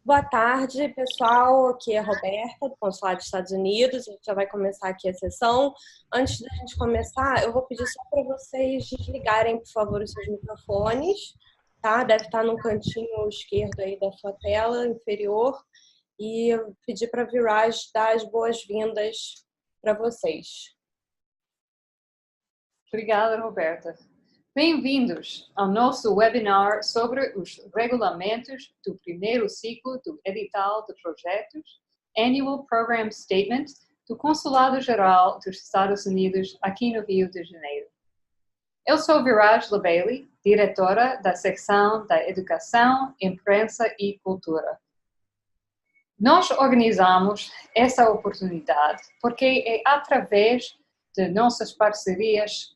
Boa tarde, pessoal. Aqui é a Roberta, do Consulado dos Estados Unidos. A gente já vai começar aqui a sessão. Antes da gente começar, eu vou pedir só para vocês desligarem, por favor, os seus microfones, tá? Deve estar no cantinho esquerdo aí da sua tela inferior. E eu pedir para a Viraj dar as boas-vindas para vocês. Obrigada, Roberta. Bem-vindos ao nosso webinar sobre os regulamentos do primeiro ciclo do Edital de Projetos, Annual Program Statement, do Consulado-Geral dos Estados Unidos aqui no Rio de Janeiro. Eu sou Viraj Labailey, diretora da Secção da Educação, Imprensa e Cultura. Nós organizamos essa oportunidade porque é através de nossas parcerias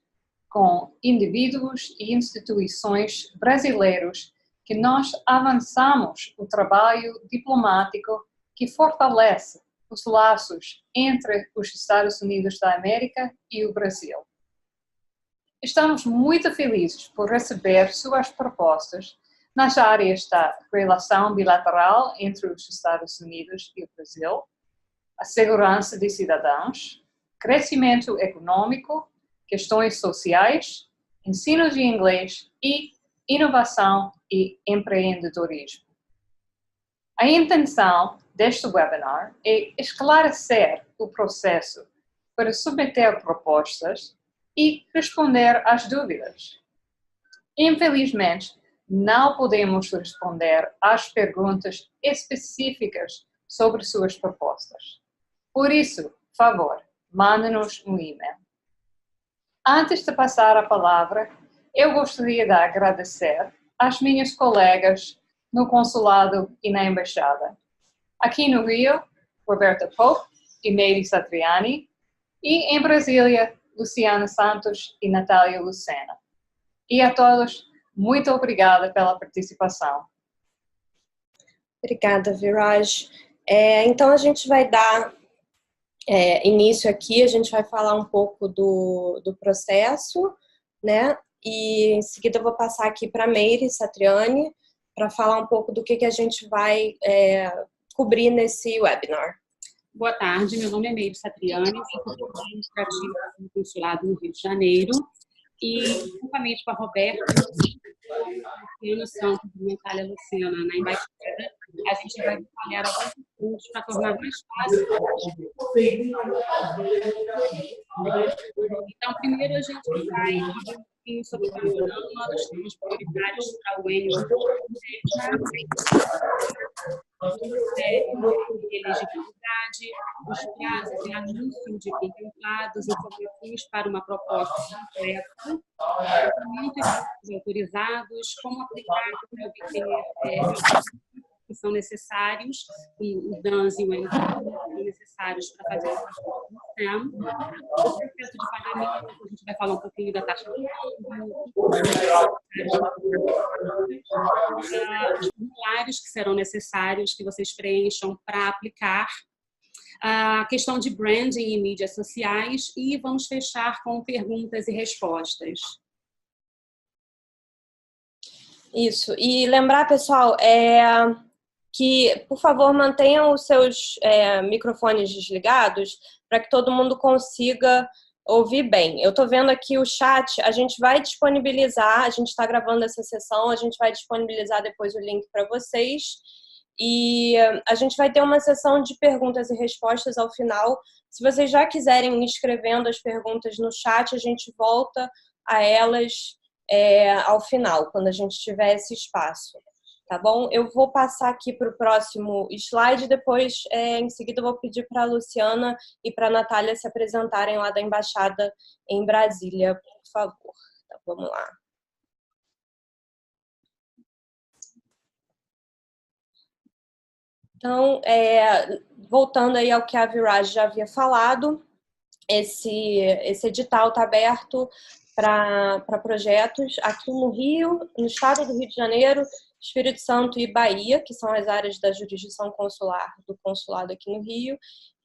com indivíduos e instituições brasileiros que nós avançamos o trabalho diplomático que fortalece os laços entre os Estados Unidos da América e o Brasil. Estamos muito felizes por receber suas propostas nas áreas da relação bilateral entre os Estados Unidos e o Brasil, a segurança de cidadãos, crescimento econômico, questões sociais, ensino de inglês e inovação e empreendedorismo. A intenção deste webinar é esclarecer o processo para submeter propostas e responder às dúvidas. Infelizmente, não podemos responder às perguntas específicas sobre suas propostas. Por isso, por favor, mande-nos um e-mail. Antes de passar a palavra, eu gostaria de agradecer às minhas colegas no Consulado e na Embaixada. Aqui no Rio, Roberta Pope e Meire Satriani, e em Brasília, Luciana Santos e Natália Lucena. E a todos, muito obrigada pela participação. Obrigada, Viraj. Então, a gente vai dar início aqui, a gente vai falar um pouco do processo, né? E em seguida eu vou passar aqui para a Meire Satriani para falar um pouco do que a gente vai cobrir nesse webinar. Boa tarde, meu nome é Meire Satriani, sou administrativa do Consulado no Rio de Janeiro e, juntamente com a Roberta, Luciana Santos e Natália Lucena na Embaixada, a gente vai detalhar alguns pontos para tornar mais fácil. Então, primeiro a gente vai falar um pouquinho sobre o panorama dos temas prioritários para o Annual elegibilidade, os prazos e anúncio de contemplados, informações para uma proposta concreta, documentos autorizados, como aplicar para obter que são necessários, o DANS e o NDANS são necessários para fazer a SAM. O processo de pagamento, a gente vai falar um pouquinho da taxa de os formulários que serão necessários, que vocês preencham para aplicar, a questão de branding e mídias sociais, e vamos fechar com perguntas e respostas. Isso, e lembrar, pessoal, que, por favor, mantenham os seus microfones desligados para que todo mundo consiga ouvir bem. Eu estou vendo aqui o chat, a gente vai disponibilizar, a gente está gravando essa sessão, a gente vai disponibilizar depois o link para vocês e a gente vai ter uma sessão de perguntas e respostas ao final. Se vocês já quiserem ir escrevendo as perguntas no chat, a gente volta a elas ao final, quando a gente tiver esse espaço. Tá bom? Eu vou passar aqui para o próximo slide, depois, em seguida, eu vou pedir para a Luciana e para a Natália se apresentarem lá da Embaixada em Brasília, por favor. Então, vamos lá. Então, voltando aí ao que a Viraj já havia falado, esse edital está aberto para projetos aqui no Rio, no estado do Rio de Janeiro, Espírito Santo e Bahia, que são as áreas da jurisdição consular do consulado aqui no Rio,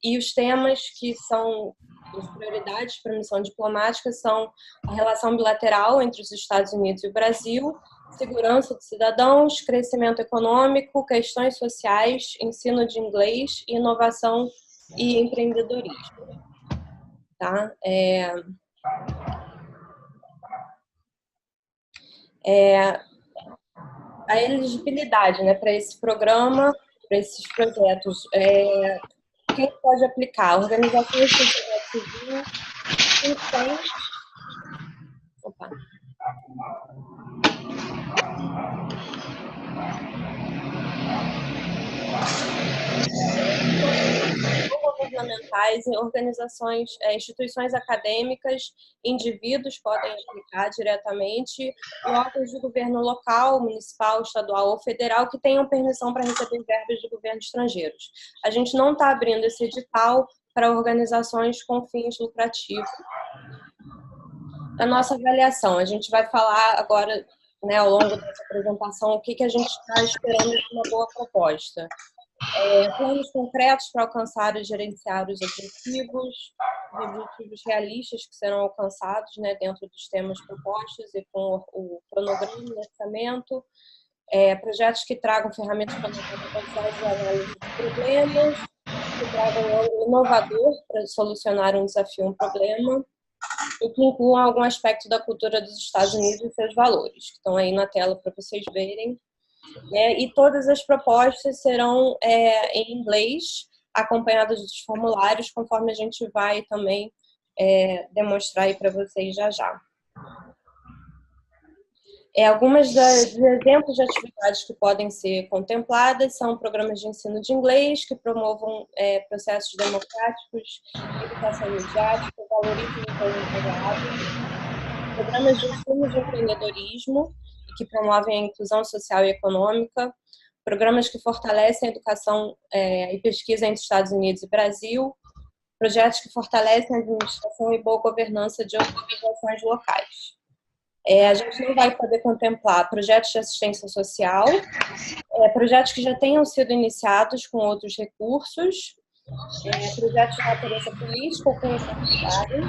e os temas que são as prioridades para a missão diplomática são a relação bilateral entre os Estados Unidos e o Brasil, segurança de cidadãos, crescimento econômico, questões sociais, ensino de inglês, inovação e empreendedorismo. Tá? A elegibilidade, né, para esse programa, para esses projetos, quem pode aplicar? Organizações de sociedade civil, opa. Governamentais, organizações, instituições acadêmicas, indivíduos podem aplicar diretamente, e órgãos de governo local, municipal, estadual ou federal que tenham permissão para receber verbas de governo estrangeiros. A gente não está abrindo esse edital para organizações com fins lucrativos. A nossa avaliação, a gente vai falar agora, né, ao longo dessa apresentação, o que a gente está esperando de uma boa proposta. Planos concretos para alcançar e gerenciar os objetivos realistas que serão alcançados, né, dentro dos temas propostos e com o cronograma e orçamento. Projetos que tragam ferramentas para capacidade de análise de problemas, que tragam algo inovador para solucionar um desafio, um problema, e que incluam algum aspecto da cultura dos Estados Unidos e seus valores, que estão aí na tela para vocês verem. E todas as propostas serão em inglês, acompanhadas dos formulários, conforme a gente vai também demonstrar aí para vocês já já. Algumas dos exemplos de atividades que podem ser contempladas são programas de ensino de inglês que promovam processos democráticos, educação midiática, valorizam o voluntariado, programas de ensino de empreendedorismo que promovem a inclusão social e econômica, programas que fortalecem a educação e pesquisa entre Estados Unidos e Brasil, projetos que fortalecem a administração e boa governança de organizações locais. A gente não vai poder contemplar projetos de assistência social, projetos que já tenham sido iniciados com outros recursos, projetos de natureza política ou comunitária,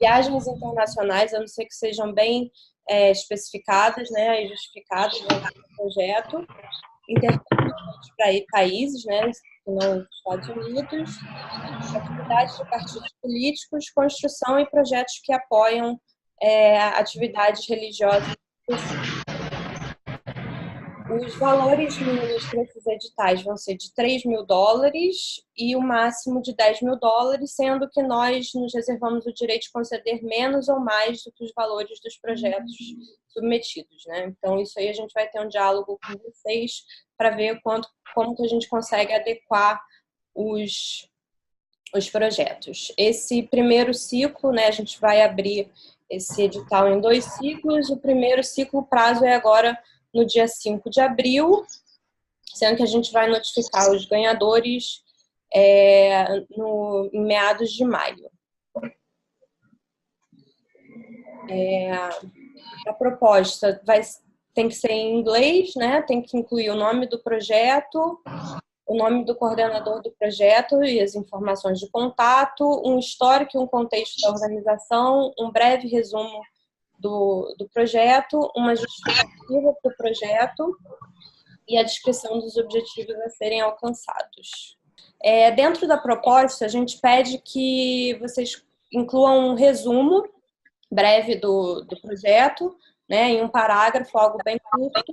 viagens internacionais, a não ser que sejam bem especificadas, né, e justificadas no projeto, intercâmbio para países, né, que não os Estados Unidos, atividades de partidos políticos, construção e projetos que apoiam atividades religiosas. Os valores mínimos para esses editais vão ser de $3.000 e o máximo de $10.000, sendo que nós nos reservamos o direito de conceder menos ou mais do que os valores dos projetos submetidos, né? Então, isso aí a gente vai ter um diálogo com vocês para ver como que a gente consegue adequar os projetos. Esse primeiro ciclo, né, a gente vai abrir esse edital em 2 ciclos. O primeiro ciclo, o prazo é agora no dia 5 de abril, sendo que a gente vai notificar os ganhadores em meados de maio. A proposta tem que ser em inglês, né? Tem que incluir o nome do projeto, o nome do coordenador do projeto e as informações de contato, um histórico e um contexto da organização, um breve resumo do projeto, uma justificativa para o projeto e a descrição dos objetivos a serem alcançados. Dentro da proposta, a gente pede que vocês incluam um resumo breve do projeto, né, em um parágrafo, algo bem curto.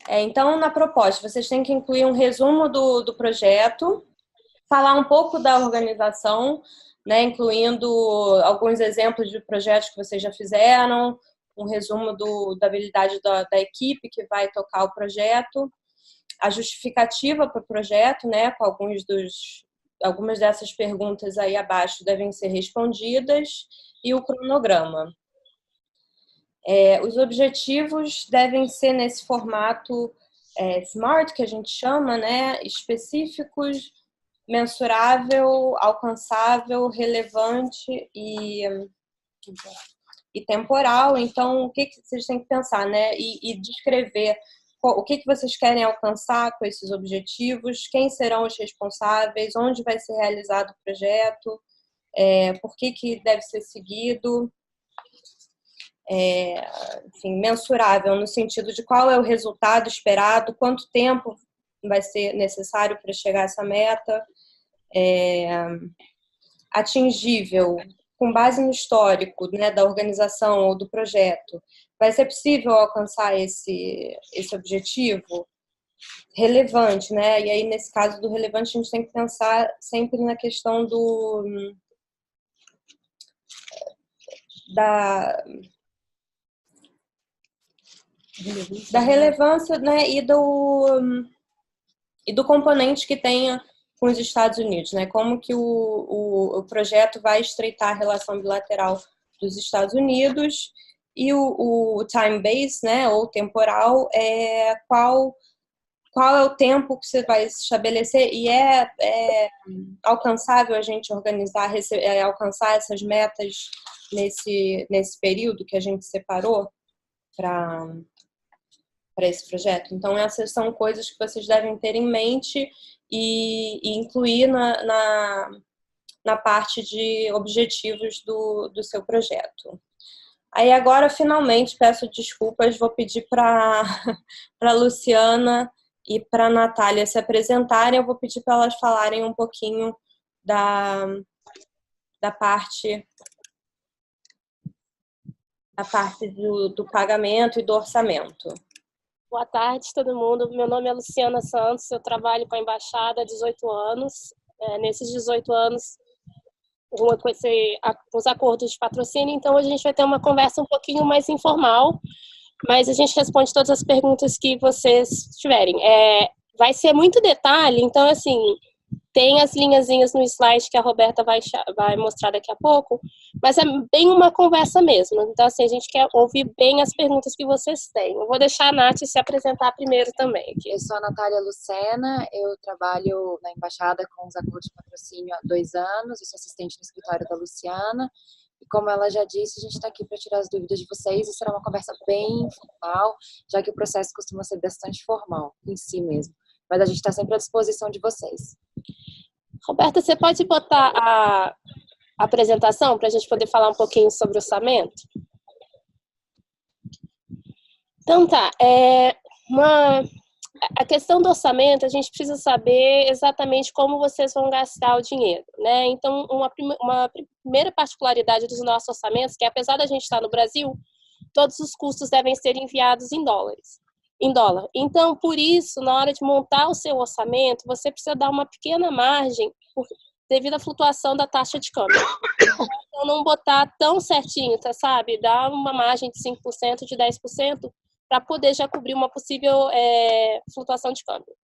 Então, na proposta, vocês têm que incluir um resumo do projeto, falar um pouco da organização, né, incluindo alguns exemplos de projetos que vocês já fizeram, um resumo da habilidade da equipe que vai tocar o projeto, a justificativa para o projeto, né, com algumas dessas perguntas aí abaixo devem ser respondidas, e o cronograma. Os objetivos devem ser nesse formato SMART, que a gente chama, né, específicos, mensurável, alcançável, relevante e temporal. Então, o que vocês têm que pensar, né? E descrever o que vocês querem alcançar com esses objetivos, quem serão os responsáveis, onde vai ser realizado o projeto, por que deve ser seguido. enfim, mensurável, no sentido de qual é o resultado esperado, quanto tempo vai ser necessário para chegar a essa meta, atingível, com base no histórico, né, da organização ou do projeto. Vai ser possível alcançar esse objetivo? Relevante, né? E aí, nesse caso do relevante, a gente tem que pensar sempre na questão da relevância, né, e do componente que tenha com os Estados Unidos, né? Como que o projeto vai estreitar a relação bilateral dos Estados Unidos e o time base, né, ou temporal, qual é o tempo que você vai estabelecer e alcançável a gente organizar, alcançar essas metas nesse período que a gente separou para esse projeto. Então, essas são coisas que vocês devem ter em mente e incluir na parte de objetivos do seu projeto. Aí agora, finalmente, peço desculpas, vou pedir para a Luciana e para a Natália se apresentarem. Eu vou pedir para elas falarem um pouquinho da parte do pagamento e do orçamento. Boa tarde, todo mundo. Meu nome é Luciana Santos, eu trabalho com a Embaixada há 18 anos. Nesses 18 anos, com os acordos de patrocínio, então a gente vai ter uma conversa um pouquinho mais informal, mas a gente responde todas as perguntas que vocês tiverem. Vai ser muito detalhe, então, assim, tem as linhazinhas no slide que a Roberta vai mostrar daqui a pouco, mas é bem uma conversa mesmo. Então, assim, a gente quer ouvir bem as perguntas que vocês têm. Eu vou deixar a Nath se apresentar primeiro também. Eu sou a Natália Lucena, eu trabalho na Embaixada com os acordos de patrocínio há 2 anos, eu sou assistente no escritório da Luciana, e como ela já disse, a gente está aqui para tirar as dúvidas de vocês, e será uma conversa bem informal, já que o processo costuma ser bastante formal em si mesmo. Mas a gente está sempre à disposição de vocês. Roberta, você pode botar a apresentação para a gente poder falar um pouquinho sobre orçamento? Então tá, a questão do orçamento, a gente precisa saber exatamente como vocês vão gastar o dinheiro, né? Então, uma primeira particularidade dos nossos orçamentos, que apesar da gente estar no Brasil, todos os custos devem ser enviados em dólar. Então, por isso, na hora de montar o seu orçamento, você precisa dar uma pequena margem devido à flutuação da taxa de câmbio. Então, não botar tão certinho, tá, sabe? Dar uma margem de 5%, de 10%, para poder já cobrir uma possível flutuação de câmbio.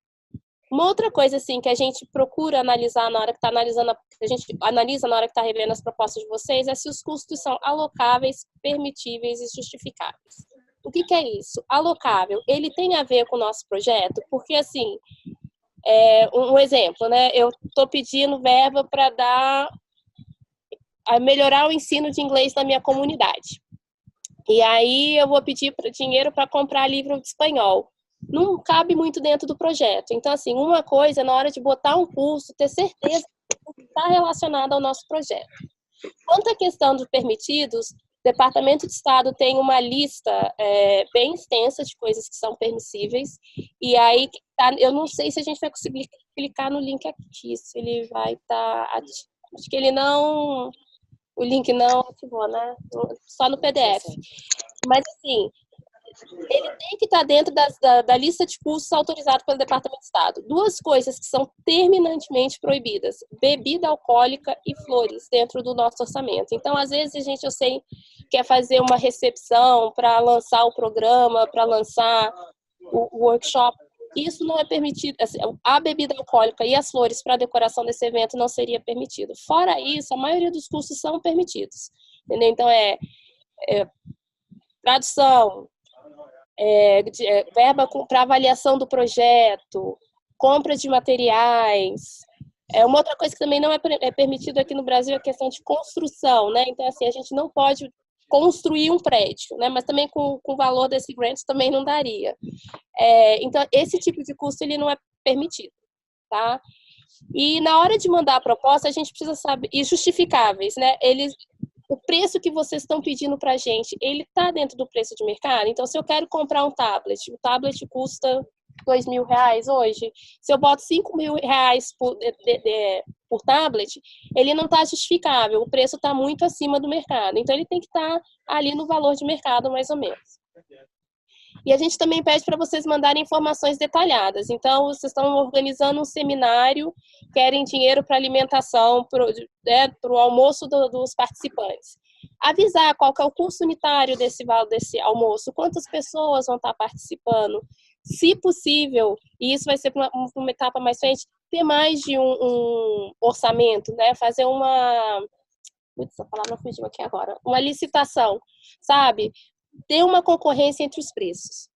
Uma outra coisa, assim, que a gente procura analisar na hora que está analisando, a gente analisa na hora que está revendo as propostas de vocês, é se os custos são alocáveis, permitíveis e justificáveis. O que é isso? Alocável, ele tem a ver com o nosso projeto, porque, assim, um exemplo, né? Eu estou pedindo verba para melhorar o ensino de inglês na minha comunidade. E aí eu vou pedir dinheiro para comprar livro de espanhol. Não cabe muito dentro do projeto. Então, assim, uma coisa, na hora de botar um curso, ter certeza que está relacionado ao nosso projeto. Quanto à questão dos permitidos, o Departamento de Estado tem uma lista bem extensa de coisas que são permissíveis. E aí, eu não sei se a gente vai conseguir clicar no link aqui, se ele vai estar... Acho que ele não... O link não ativou, né? Só no PDF. Mas, assim, ele tem que estar dentro da lista de cursos autorizados pelo Departamento de Estado. 2 coisas que são terminantemente proibidas: bebida alcoólica e flores dentro do nosso orçamento. Então, às vezes, eu sei, quer fazer uma recepção para lançar o programa, para lançar o workshop. Isso não é permitido. Assim, a bebida alcoólica e as flores para a decoração desse evento não seria permitido. Fora isso, a maioria dos custos são permitidos. Entendeu? Então, tradução, verba para avaliação do projeto, compra de materiais. Uma outra coisa que também não é permitido aqui no Brasil é a questão de construção, né? Então, assim, a gente não pode construir um prédio, né? Mas também com o valor desse grant também não daria. Então, esse tipo de custo ele não é permitido, tá? E na hora de mandar a proposta, a gente precisa saber, e justificáveis, né? o preço que vocês estão pedindo para a gente, ele está dentro do preço de mercado? Então, se eu quero comprar um tablet, o tablet custa R$ 2.000 hoje. Se eu boto R$ 5.000 por tablet, ele não está justificável, o preço está muito acima do mercado. Então, ele tem que estar ali no valor de mercado, mais ou menos. E a gente também pede para vocês mandarem informações detalhadas. Então, vocês estão organizando um seminário, querem dinheiro para alimentação, para o almoço dos participantes. Avisar qual que é o custo unitário desse almoço, quantas pessoas vão estar participando. Se possível, e isso vai ser uma etapa mais frente, ter mais de um orçamento, né? Fazer essa palavra fugiu aqui agora. Uma licitação, sabe? Ter uma concorrência entre os preços.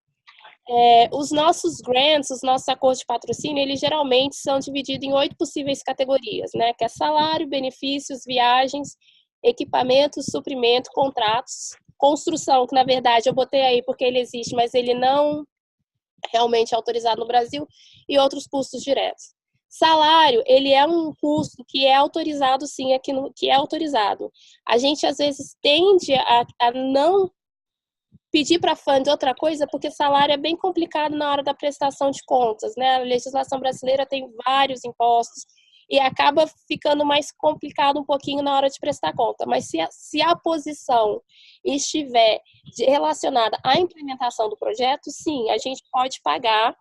Os nossos grants, os nossos acordos de patrocínio, eles geralmente são divididos em 8 possíveis categorias, né? Que é salário, benefícios, viagens, equipamentos, suprimento, contratos, construção, que na verdade eu botei aí porque ele existe, mas ele não realmente é autorizado no Brasil, e outros custos diretos. Salário, ele é um custo que é autorizado, sim, que é autorizado. A gente, às vezes, tende a não pedir para fund outra coisa, porque salário é bem complicado na hora da prestação de contas, né? A legislação brasileira tem vários impostos e acaba ficando mais complicado um pouquinho na hora de prestar conta. Mas se a posição estiver relacionada à implementação do projeto, sim, a gente pode pagar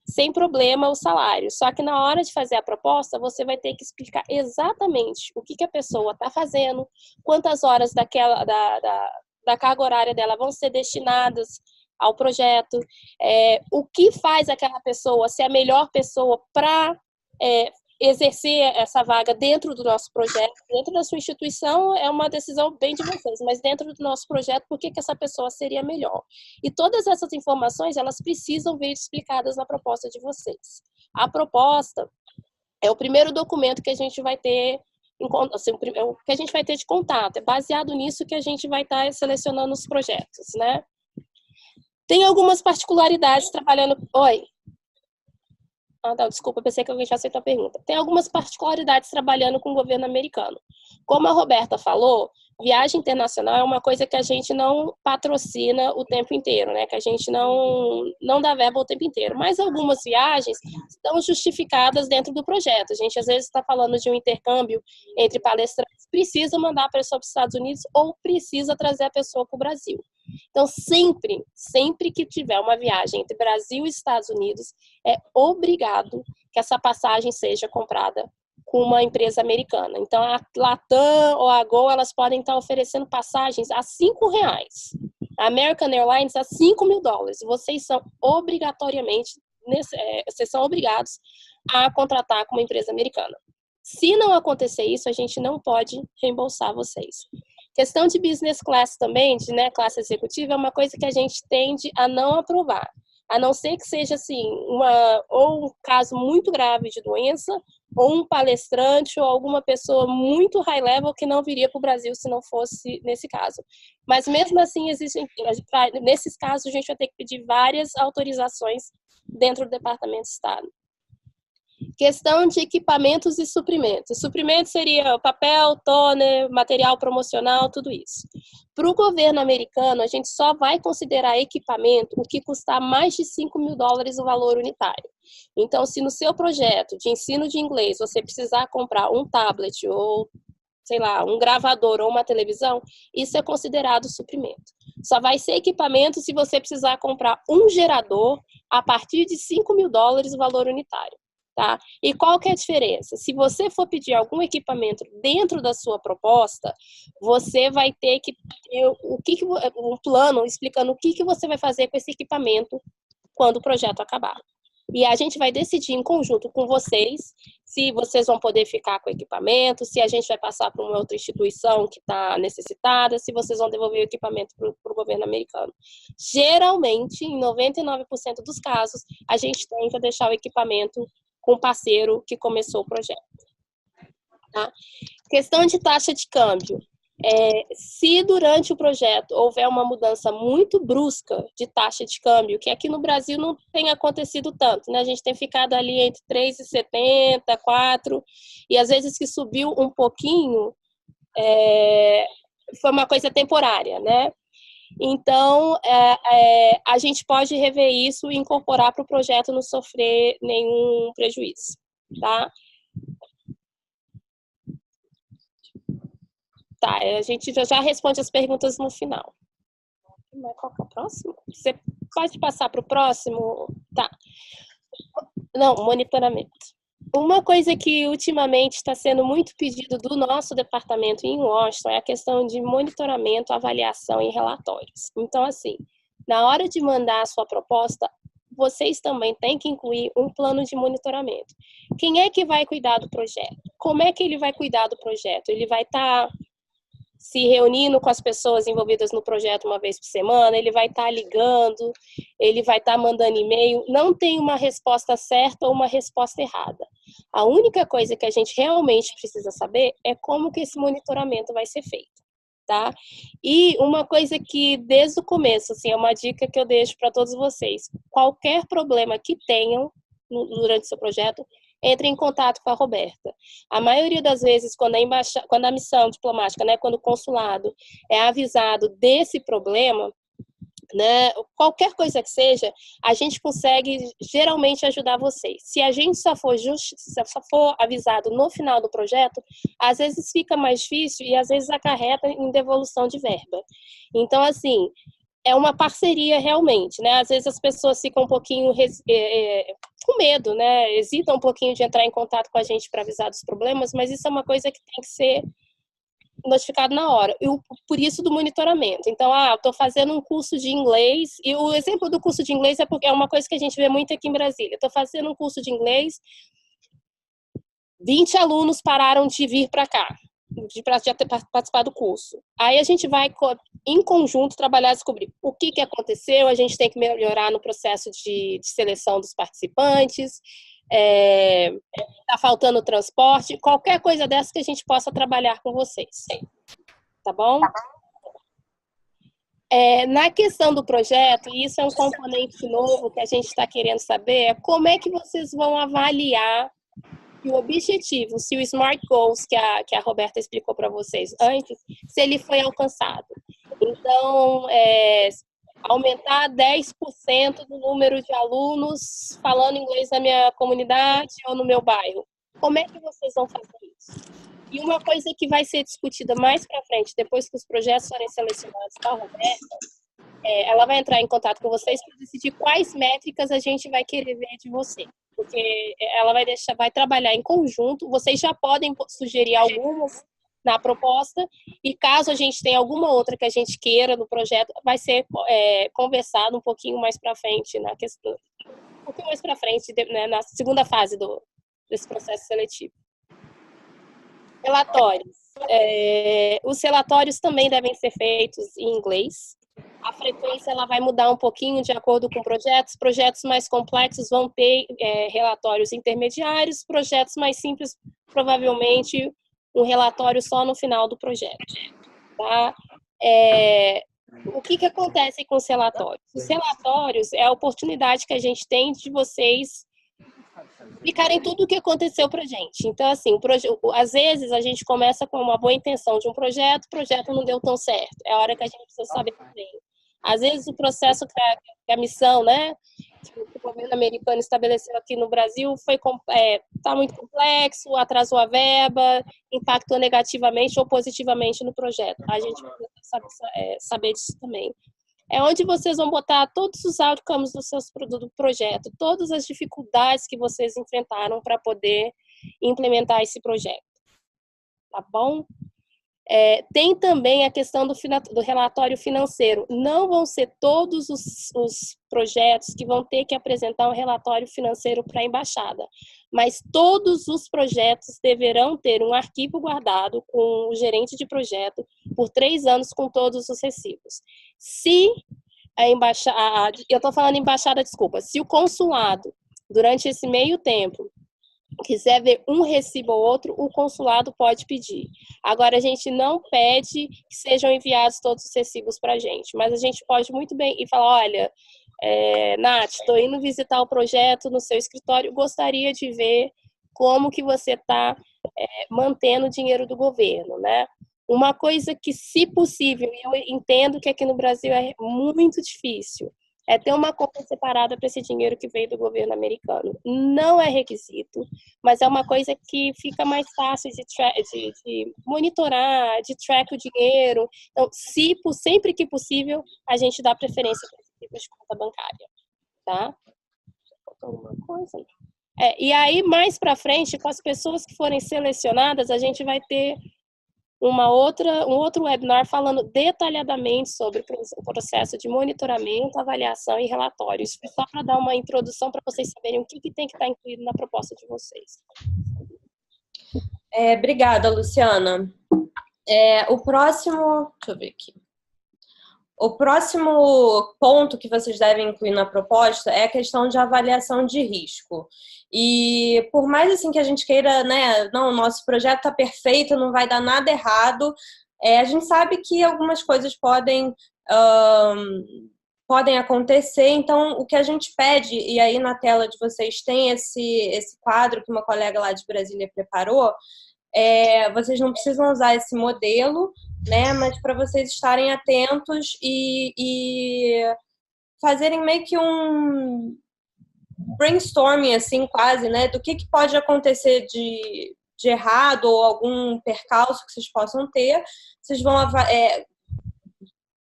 sem problema o salário. Só que na hora de fazer a proposta, você vai ter que explicar exatamente o que a pessoa está fazendo, quantas horas da carga horária dela vão ser destinadas ao projeto, o que faz aquela pessoa ser a melhor pessoa para exercer essa vaga dentro do nosso projeto. Dentro da sua instituição é uma decisão bem de vocês, mas dentro do nosso projeto, por que essa pessoa seria melhor? E todas essas informações, elas precisam vir explicadas na proposta de vocês. A proposta é o primeiro documento que a gente vai ter assim, o que a gente vai ter de contato, é baseado nisso que a gente vai estar selecionando os projetos, né? Tem algumas particularidades trabalhando... Oi? Ah, não, desculpa, pensei que alguém já aceitou a pergunta. Tem algumas particularidades trabalhando com o governo americano. Como a Roberta falou, viagem internacional é uma coisa que a gente não patrocina o tempo inteiro, né? Que a gente não dá verba o tempo inteiro. Mas algumas viagens estão justificadas dentro do projeto. A gente, às vezes, está falando de um intercâmbio entre palestrantes, precisa mandar a pessoa para os Estados Unidos ou precisa trazer a pessoa para o Brasil. Então, sempre que tiver uma viagem entre Brasil e Estados Unidos, é obrigado que essa passagem seja comprada com uma empresa americana. Então, a Latam ou a Gol, elas podem estar oferecendo passagens a R$5. A American Airlines a $5.000. Vocês são vocês são obrigados a contratar com uma empresa americana. Se não acontecer isso, a gente não pode reembolsar vocês. Questão de business class também, classe executiva, é uma coisa que a gente tende a não aprovar. A não ser que seja, assim, ou um caso muito grave de doença, ou um palestrante, ou alguma pessoa muito high level que não viria para o Brasil se não fosse nesse caso. Mas mesmo assim, nesses casos, a gente vai ter que pedir várias autorizações dentro do Departamento de Estado. Questão de equipamentos e suprimentos. Suprimento seria papel, toner, material promocional, tudo isso. Para o governo americano, a gente só vai considerar equipamento o que custar mais de $5.000 o valor unitário. Então, se no seu projeto de ensino de inglês você precisar comprar um tablet ou, sei lá, um gravador ou uma televisão, isso é considerado suprimento. Só vai ser equipamento se você precisar comprar um gerador a partir de $5.000 o valor unitário. Tá? E qual que é a diferença? Se você for pedir algum equipamento dentro da sua proposta, você vai ter que ter um plano explicando o que você vai fazer com esse equipamento quando o projeto acabar. E a gente vai decidir em conjunto com vocês se vocês vão poder ficar com o equipamento, se a gente vai passar para uma outra instituição que está necessitada, se vocês vão devolver o equipamento para o governo americano. Geralmente, em 99% dos casos, a gente tenta deixar o equipamento com o parceiro que começou o projeto. Tá? Questão de taxa de câmbio. Se durante o projeto houver uma mudança muito brusca de taxa de câmbio, que aqui no Brasil não tem acontecido tanto, né? A gente tem ficado ali entre 3,70, 4, e às vezes que subiu um pouquinho, foi uma coisa temporária, né? Então, a gente pode rever isso e incorporar para o projeto não sofrer nenhum prejuízo, tá? Tá, a gente já responde as perguntas no final. Qual que é o próximo? Você pode passar para o próximo? Tá. Não, monitoramento. Uma coisa que ultimamente está sendo muito pedido do nosso departamento em Washington é a questão de monitoramento, avaliação e relatórios. Então, assim, na hora de mandar a sua proposta, vocês também têm que incluir um plano de monitoramento. Quem é que vai cuidar do projeto? Como é que ele vai cuidar do projeto? Ele vai estar se reunindo com as pessoas envolvidas no projeto uma vez por semana, ele vai estar ligando, ele vai estar mandando e-mail. Não tem uma resposta certa ou uma resposta errada. A única coisa que a gente realmente precisa saber é como que esse monitoramento vai ser feito, tá? E uma coisa que, desde o começo, assim, é uma dica que eu deixo para todos vocês. Qualquer problema que tenham durante o seu projeto, entre em contato com a Roberta. A maioria das vezes, quando a missão diplomática, né, quando o consulado é avisado desse problema, né, qualquer coisa que seja, a gente consegue geralmente ajudar vocês. Se a gente só for avisado no final do projeto, às vezes fica mais difícil e às vezes acarreta em devolução de verba. Então, assim, é uma parceria realmente, né? Às vezes as pessoas ficam um pouquinho com medo, né? Hesitam um pouquinho de entrar em contato com a gente para avisar dos problemas, mas isso é uma coisa que tem que ser notificado na hora. E por isso do monitoramento. Então, estou fazendo um curso de inglês, e o exemplo do curso de inglês é porque é uma coisa que a gente vê muito aqui em Brasília. Estou fazendo um curso de inglês, 20 alunos pararam de vir para cá, de participar do curso. Aí a gente vai, em conjunto, trabalhar e descobrir o que aconteceu, a gente tem que melhorar no processo de seleção dos participantes, tá faltando transporte, qualquer coisa dessa que a gente possa trabalhar com vocês. Tá bom? Na questão do projeto, e isso é um componente novo que a gente está querendo saber, é como é que vocês vão avaliar e o objetivo, se o SMART Goals que a Roberta explicou para vocês antes, se ele foi alcançado. Então, aumentar 10% do número de alunos falando inglês na minha comunidade ou no meu bairro. Como é que vocês vão fazer isso? E uma coisa que vai ser discutida mais para frente, depois que os projetos forem selecionados para a Roberta, ela vai entrar em contato com vocês para decidir quais métricas a gente vai querer ver de vocês. Porque ela vai trabalhar em conjunto, vocês já podem sugerir algumas na proposta, e caso a gente tenha alguma outra que a gente queira no projeto, vai ser conversado um pouquinho mais para frente, um pouquinho mais para frente, né, na segunda fase desse processo seletivo. Relatórios. Os relatórios também devem ser feitos em inglês. A frequência ela vai mudar um pouquinho de acordo com projetos. Projetos mais complexos vão ter relatórios intermediários, projetos mais simples, provavelmente, um relatório só no final do projeto. Tá? O que acontece com os relatórios? Os relatórios é a oportunidade que a gente tem de vocês explicarem tudo o que aconteceu para a gente. Então, assim, às vezes a gente começa com uma boa intenção de um projeto, o projeto não deu tão certo. É a hora que a gente precisa saber também. Às vezes o processo que a missão, né, que o governo americano estabeleceu aqui no Brasil está muito complexo, atrasou a verba, impactou negativamente ou positivamente no projeto. A gente precisa saber disso também. É onde vocês vão botar todos os outcomes do projeto, todas as dificuldades que vocês enfrentaram para poder implementar esse projeto. Tá bom? Tem também a questão do relatório financeiro. Não vão ser todos os projetos que vão ter que apresentar um relatório financeiro para a embaixada, mas todos os projetos deverão ter um arquivo guardado com o gerente de projeto por 3 anos com todos os recibos. Se a embaixada, eu estou falando embaixada, desculpa, se o consulado, durante esse meio tempo, quiser ver um recibo ou outro, o consulado pode pedir. Agora, a gente não pede que sejam enviados todos os recibos para a gente, mas a gente pode muito bem ir falar, olha, Nath, estou indo visitar o projeto no seu escritório, gostaria de ver como que você está mantendo o dinheiro do governo, né? Uma coisa que, se possível, e eu entendo que aqui no Brasil é muito difícil, é ter uma conta separada para esse dinheiro que veio do governo americano. Não é requisito, mas é uma coisa que fica mais fácil de monitorar, de track o dinheiro. Então, sempre que possível, a gente dá preferência para esse tipo de conta bancária, tá? Alguma coisa? E aí, mais para frente, com as pessoas que forem selecionadas, a gente vai ter um outro webinar falando detalhadamente sobre o processo de monitoramento, avaliação e relatórios. Só para dar uma introdução para vocês saberem o que tem que estar incluído na proposta de vocês. Obrigada, Luciana. O próximo... Deixa eu ver aqui. O próximo ponto que vocês devem incluir na proposta é a questão de avaliação de risco. E por mais assim que a gente queira, né, não, o nosso projeto está perfeito, não vai dar nada errado, a gente sabe que algumas coisas podem acontecer, então o que a gente pede, e aí na tela de vocês tem esse quadro que uma colega lá de Brasília preparou, vocês não precisam usar esse modelo, né, mas para vocês estarem atentos e fazerem meio que um brainstorming, assim, quase, né, do que pode acontecer de errado ou algum percalço que vocês possam ter. Vocês vão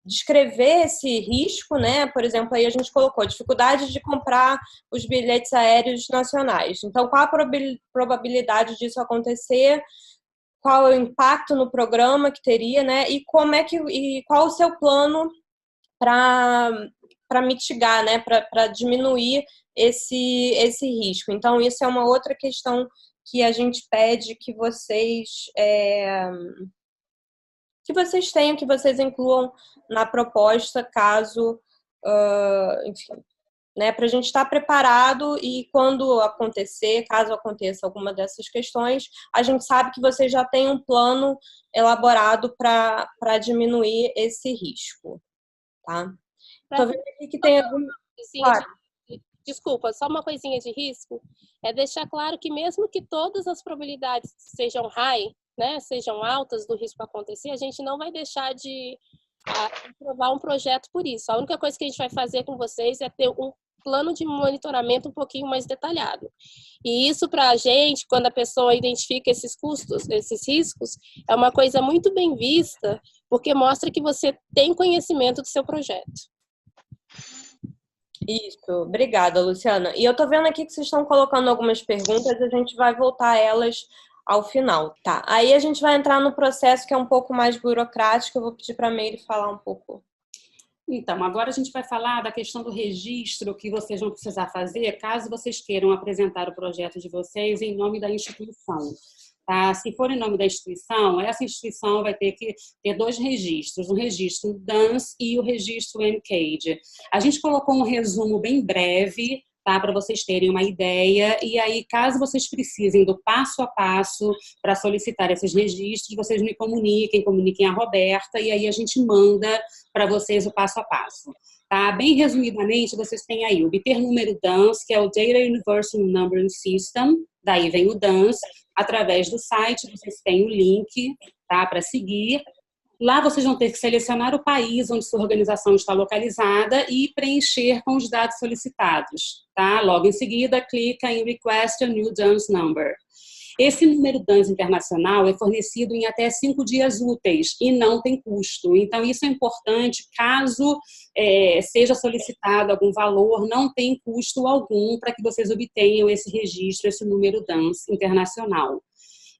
descrever esse risco, né? Por exemplo, aí a gente colocou dificuldade de comprar os bilhetes aéreos nacionais. Então, qual a probabilidade disso acontecer? Qual é o impacto no programa que teria, né? E qual o seu plano para mitigar, né? Para diminuir esse risco. Então, isso é uma outra questão que a gente pede que vocês tenham, que vocês incluam na proposta, caso, enfim, né, para a gente estar preparado e quando caso aconteça alguma dessas questões, a gente sabe que vocês já têm um plano elaborado para diminuir esse risco, tá? Estou vendo aqui que tem algum... Claro. Desculpa, só uma coisinha de risco, deixar claro que mesmo que todas as probabilidades sejam high, né, sejam altas do risco acontecer, a gente não vai deixar de aprovar um projeto por isso. A única coisa que a gente vai fazer com vocês é ter um plano de monitoramento um pouquinho mais detalhado. E isso para a gente, quando a pessoa identifica esses custos, esses riscos, é uma coisa muito bem vista, porque mostra que você tem conhecimento do seu projeto. Isso, obrigada, Luciana. E eu tô vendo aqui que vocês estão colocando algumas perguntas, a gente vai voltar a elas ao final, tá? Aí a gente vai entrar no processo que é um pouco mais burocrático, eu vou pedir para a Meire falar um pouco. Então, agora a gente vai falar da questão do registro que vocês vão precisar fazer, caso vocês queiram apresentar o projeto de vocês em nome da instituição. Tá? Se for em nome da instituição, essa instituição vai ter que ter 2 registros, o registro DANS e o registro NCAGE. A gente colocou um resumo bem breve, tá? Para vocês terem uma ideia, e aí, caso vocês precisem do passo a passo para solicitar esses registros, vocês me comuniquem a Roberta, e aí a gente manda para vocês o passo a passo. Tá? Bem resumidamente, vocês têm aí obter número DANS, que é o Data Universal Numbering System, daí vem o DANS. Através do site, vocês têm o link, tá, para seguir. Lá vocês vão ter que selecionar o país onde sua organização está localizada e preencher com os dados solicitados. Tá? Logo em seguida, clica em Request a New DANS Number. Esse número DANS internacional é fornecido em até 5 dias úteis e não tem custo. Então, isso é importante, caso seja solicitado algum valor, não tem custo algum para que vocês obtenham esse registro, esse número DANS internacional.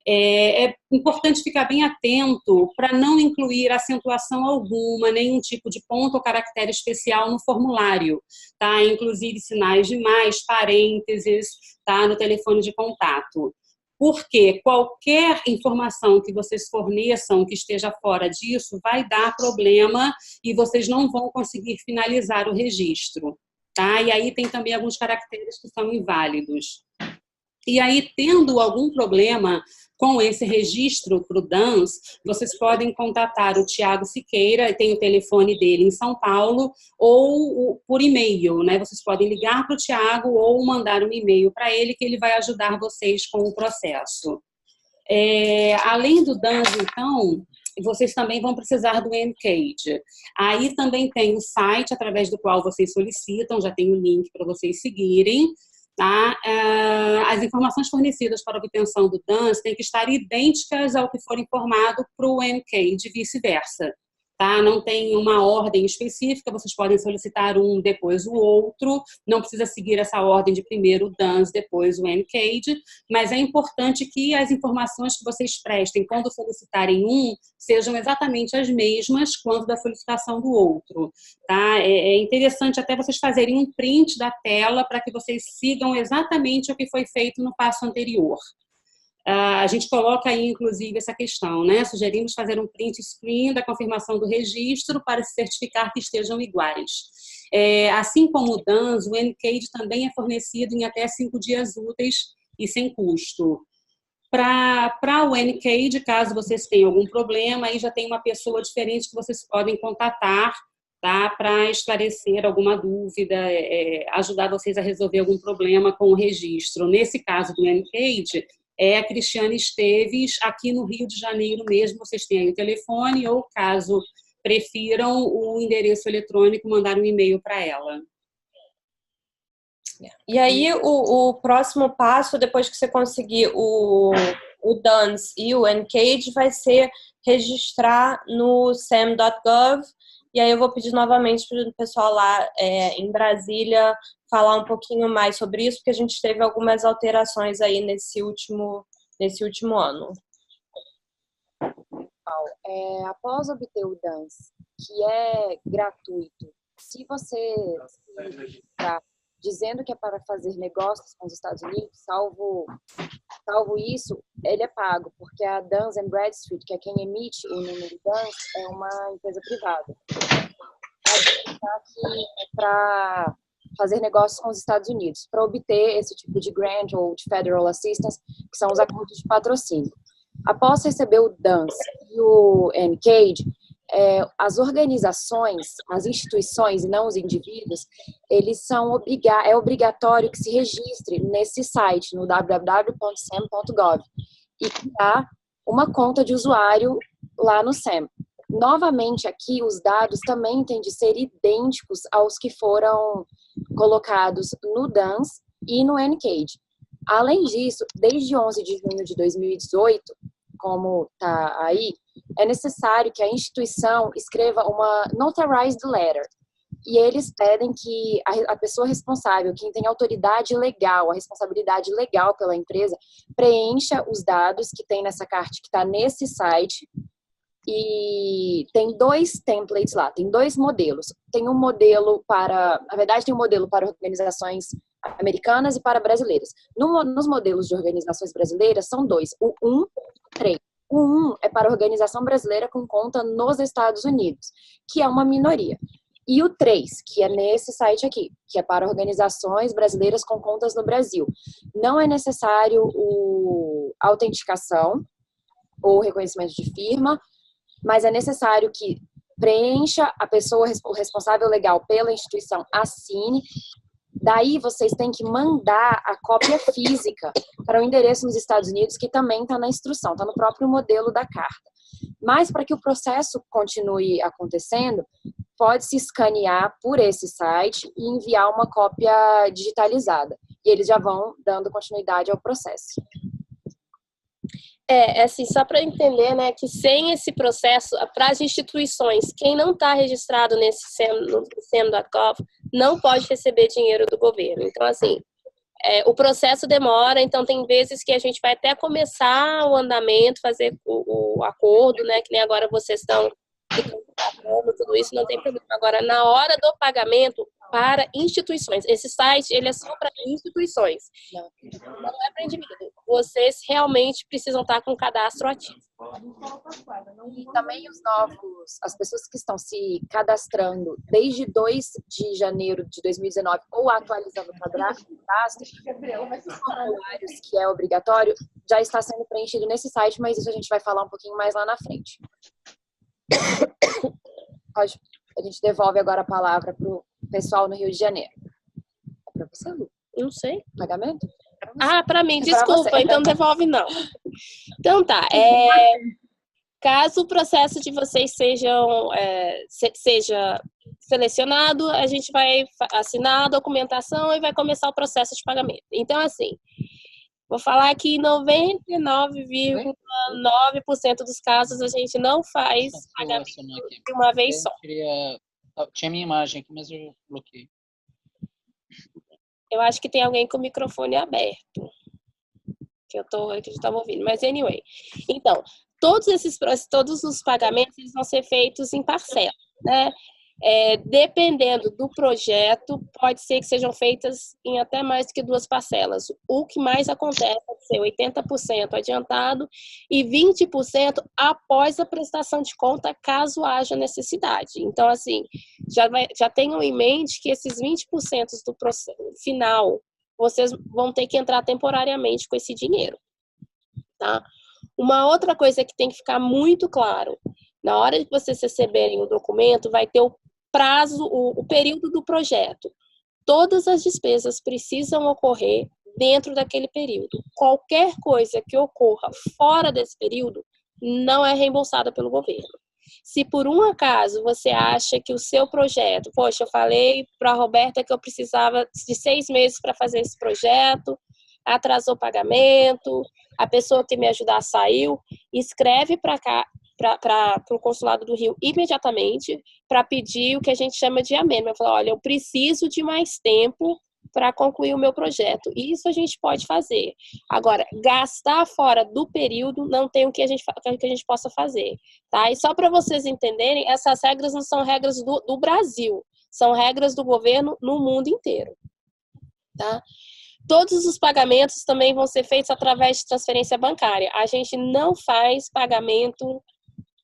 É importante ficar bem atento para não incluir acentuação alguma, nenhum tipo de ponto ou caractere especial no formulário, tá? Inclusive sinais de mais, parênteses, tá? No telefone de contato. Porque qualquer informação que vocês forneçam que esteja fora disso vai dar problema e vocês não vão conseguir finalizar o registro, tá? E aí tem também alguns caracteres que são inválidos. E aí, tendo algum problema com esse registro para o DANS, vocês podem contatar o Tiago Siqueira, tem o telefone dele em São Paulo, ou por e-mail, né? Vocês podem ligar para o Tiago ou mandar um e-mail para ele, que ele vai ajudar vocês com o processo. Além do DANS, então, vocês também vão precisar do N-Cage. Aí também tem o site através do qual vocês solicitam, já tem o link para vocês seguirem. Tá? As informações fornecidas para a obtenção do DANS têm que estar idênticas ao que for informado para o N-Cage e vice-versa. Tá? Não tem uma ordem específica, vocês podem solicitar um, depois o outro, não precisa seguir essa ordem de primeiro o DANS, depois o N-Cage, mas é importante que as informações que vocês prestem quando solicitarem um sejam exatamente as mesmas quando da solicitação do outro. Tá? É interessante até vocês fazerem um print da tela para que vocês sigam exatamente o que foi feito no passo anterior. A gente coloca aí, inclusive, essa questão, né? Sugerimos fazer um print screen da confirmação do registro para se certificar que estejam iguais. Assim como o DANS, o N-Cage também é fornecido em até 5 dias úteis e sem custo. Para o N-Cage, caso vocês tenham algum problema, aí já tem uma pessoa diferente que vocês podem contatar, tá? Para esclarecer alguma dúvida, ajudar vocês a resolver algum problema com o registro. Nesse caso do N-Cage, é a Cristiane Esteves, aqui no Rio de Janeiro mesmo, vocês têm aí o telefone ou, caso prefiram, o endereço eletrônico, mandar um e-mail para ela. E aí, o próximo passo, depois que você conseguir o DANS e o N-Cage, vai ser registrar no sam.gov. E aí eu vou pedir novamente para o pessoal lá em Brasília falar um pouquinho mais sobre isso, porque a gente teve algumas alterações aí nesse último ano. Após obter o DANS, que é gratuito, se você está dizendo que é para fazer negócios com os Estados Unidos, salvo isso, ele é pago, porque a Dun & Bradstreet, que é quem emite o número de DANS, é uma empresa privada. Aqui é para fazer negócios com os Estados Unidos, para obter esse tipo de grant ou de federal assistance, que são os acordos de patrocínio. Após receber o DANS e o N-Cage, as organizações, as instituições e não os indivíduos, eles é obrigatório que se registre nesse site, no www.sam.gov, e criar uma conta de usuário lá no SAM. Novamente, aqui, os dados também têm de ser idênticos aos que foram colocados no DANS e no N-Cage. Além disso, desde 11 de junho de 2018, como está aí, é necessário que a instituição escreva uma notarized letter. E eles pedem que a pessoa responsável, quem tem autoridade legal, a responsabilidade legal pela empresa, preencha os dados que tem nessa carta que está nesse site. E tem 2 templates lá, tem 2 modelos. Tem um modelo na verdade, tem um modelo para organizações americanas e para brasileiras. Nos modelos de organizações brasileiras, são 2, o 1 e o 3. O 1 é para a organização brasileira com conta nos Estados Unidos, que é uma minoria. E o 3, que é nesse site aqui, que é para organizações brasileiras com contas no Brasil. Não é necessário a autenticação ou reconhecimento de firma, mas é necessário que preencha, a pessoa responsável legal pela instituição assine. Daí vocês têm que mandar a cópia física para o endereço nos Estados Unidos, que também está na instrução, está no próprio modelo da carta. Mas para que o processo continue acontecendo, pode-se escanear por esse site e enviar uma cópia digitalizada. E eles já vão dando continuidade ao processo. Assim, só para entender, né, que sem esse processo, para as instituições, quem não está registrado no SAM.gov não pode receber dinheiro do governo. Então, assim, o processo demora, então tem vezes que a gente vai até começar o andamento, fazer o acordo, né, que nem agora vocês estão tudo isso, não tem problema. Agora, na hora do pagamento para instituições, esse site, ele é só para instituições, não é para indivíduo. Vocês realmente precisam estar com o cadastro ativo. E também as pessoas que estão se cadastrando desde 2 de janeiro de 2019 ou atualizando o cadastro, os formulários que é obrigatório, já está sendo preenchido nesse site, mas isso a gente vai falar um pouquinho mais lá na frente. A gente devolve agora a palavra para o pessoal no Rio de Janeiro. É para você, Lu? Não sei. Pagamento? Para mim, desculpa, então devolve não. Então tá. Caso o processo de vocês seja selecionado, a gente vai assinar a documentação e vai começar o processo de pagamento. Então, assim, vou falar que 99,9% dos casos a gente não faz pagamento de uma vez só. Tinha minha imagem aqui, mas eu bloqueei. Eu acho que tem alguém com o microfone aberto. Que eu estava ouvindo. Mas, anyway. Então, todos os pagamentos eles vão ser feitos em parcelas, né? Dependendo do projeto, pode ser que sejam feitas em até mais do que 2 parcelas. O que mais acontece é ser 80% adiantado e 20% após a prestação de conta, caso haja necessidade. Então, assim, já tenham em mente que esses 20% do processo final, vocês vão ter que entrar temporariamente com esse dinheiro, tá? Uma outra coisa que tem que ficar muito claro, na hora de vocês receberem o documento, vai ter o prazo, o período do projeto. Todas as despesas precisam ocorrer dentro daquele período. Qualquer coisa que ocorra fora desse período não é reembolsada pelo governo. Se por um acaso você acha que o seu projeto, poxa, eu falei para a Roberta que eu precisava de 6 meses para fazer esse projeto, atrasou o pagamento, a pessoa que me ajudar saiu, escreve para cá, para o Consulado do Rio imediatamente para pedir o que a gente chama de amendment. Falar, olha, eu preciso de mais tempo para concluir o meu projeto. Isso a gente pode fazer. Agora, gastar fora do período não tem o que a gente possa fazer, tá? E só para vocês entenderem, essas regras não são regras do Brasil, são regras do governo no mundo inteiro, tá? Todos os pagamentos também vão ser feitos através de transferência bancária. A gente não faz pagamento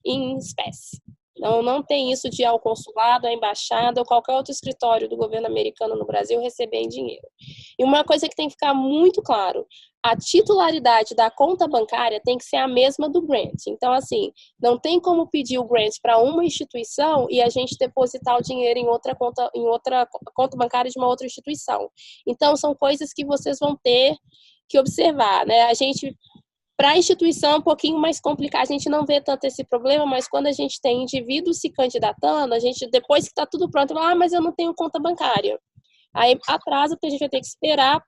em espécie. Não tem isso de ir ao consulado, à embaixada ou qualquer outro escritório do governo americano no Brasil receber em dinheiro. E uma coisa que tem que ficar muito claro, a titularidade da conta bancária tem que ser a mesma do grant. Então, assim, não tem como pedir o grant para uma instituição e a gente depositar o dinheiro em outra conta bancária de uma outra instituição. Então, são coisas que vocês vão ter que observar, né? Para a instituição é um pouquinho mais complicado, a gente não vê tanto esse problema, mas quando a gente tem indivíduos se candidatando, a gente, depois que está tudo pronto, fala, mas eu não tenho conta bancária. Aí atrasa, porque a gente vai ter que esperar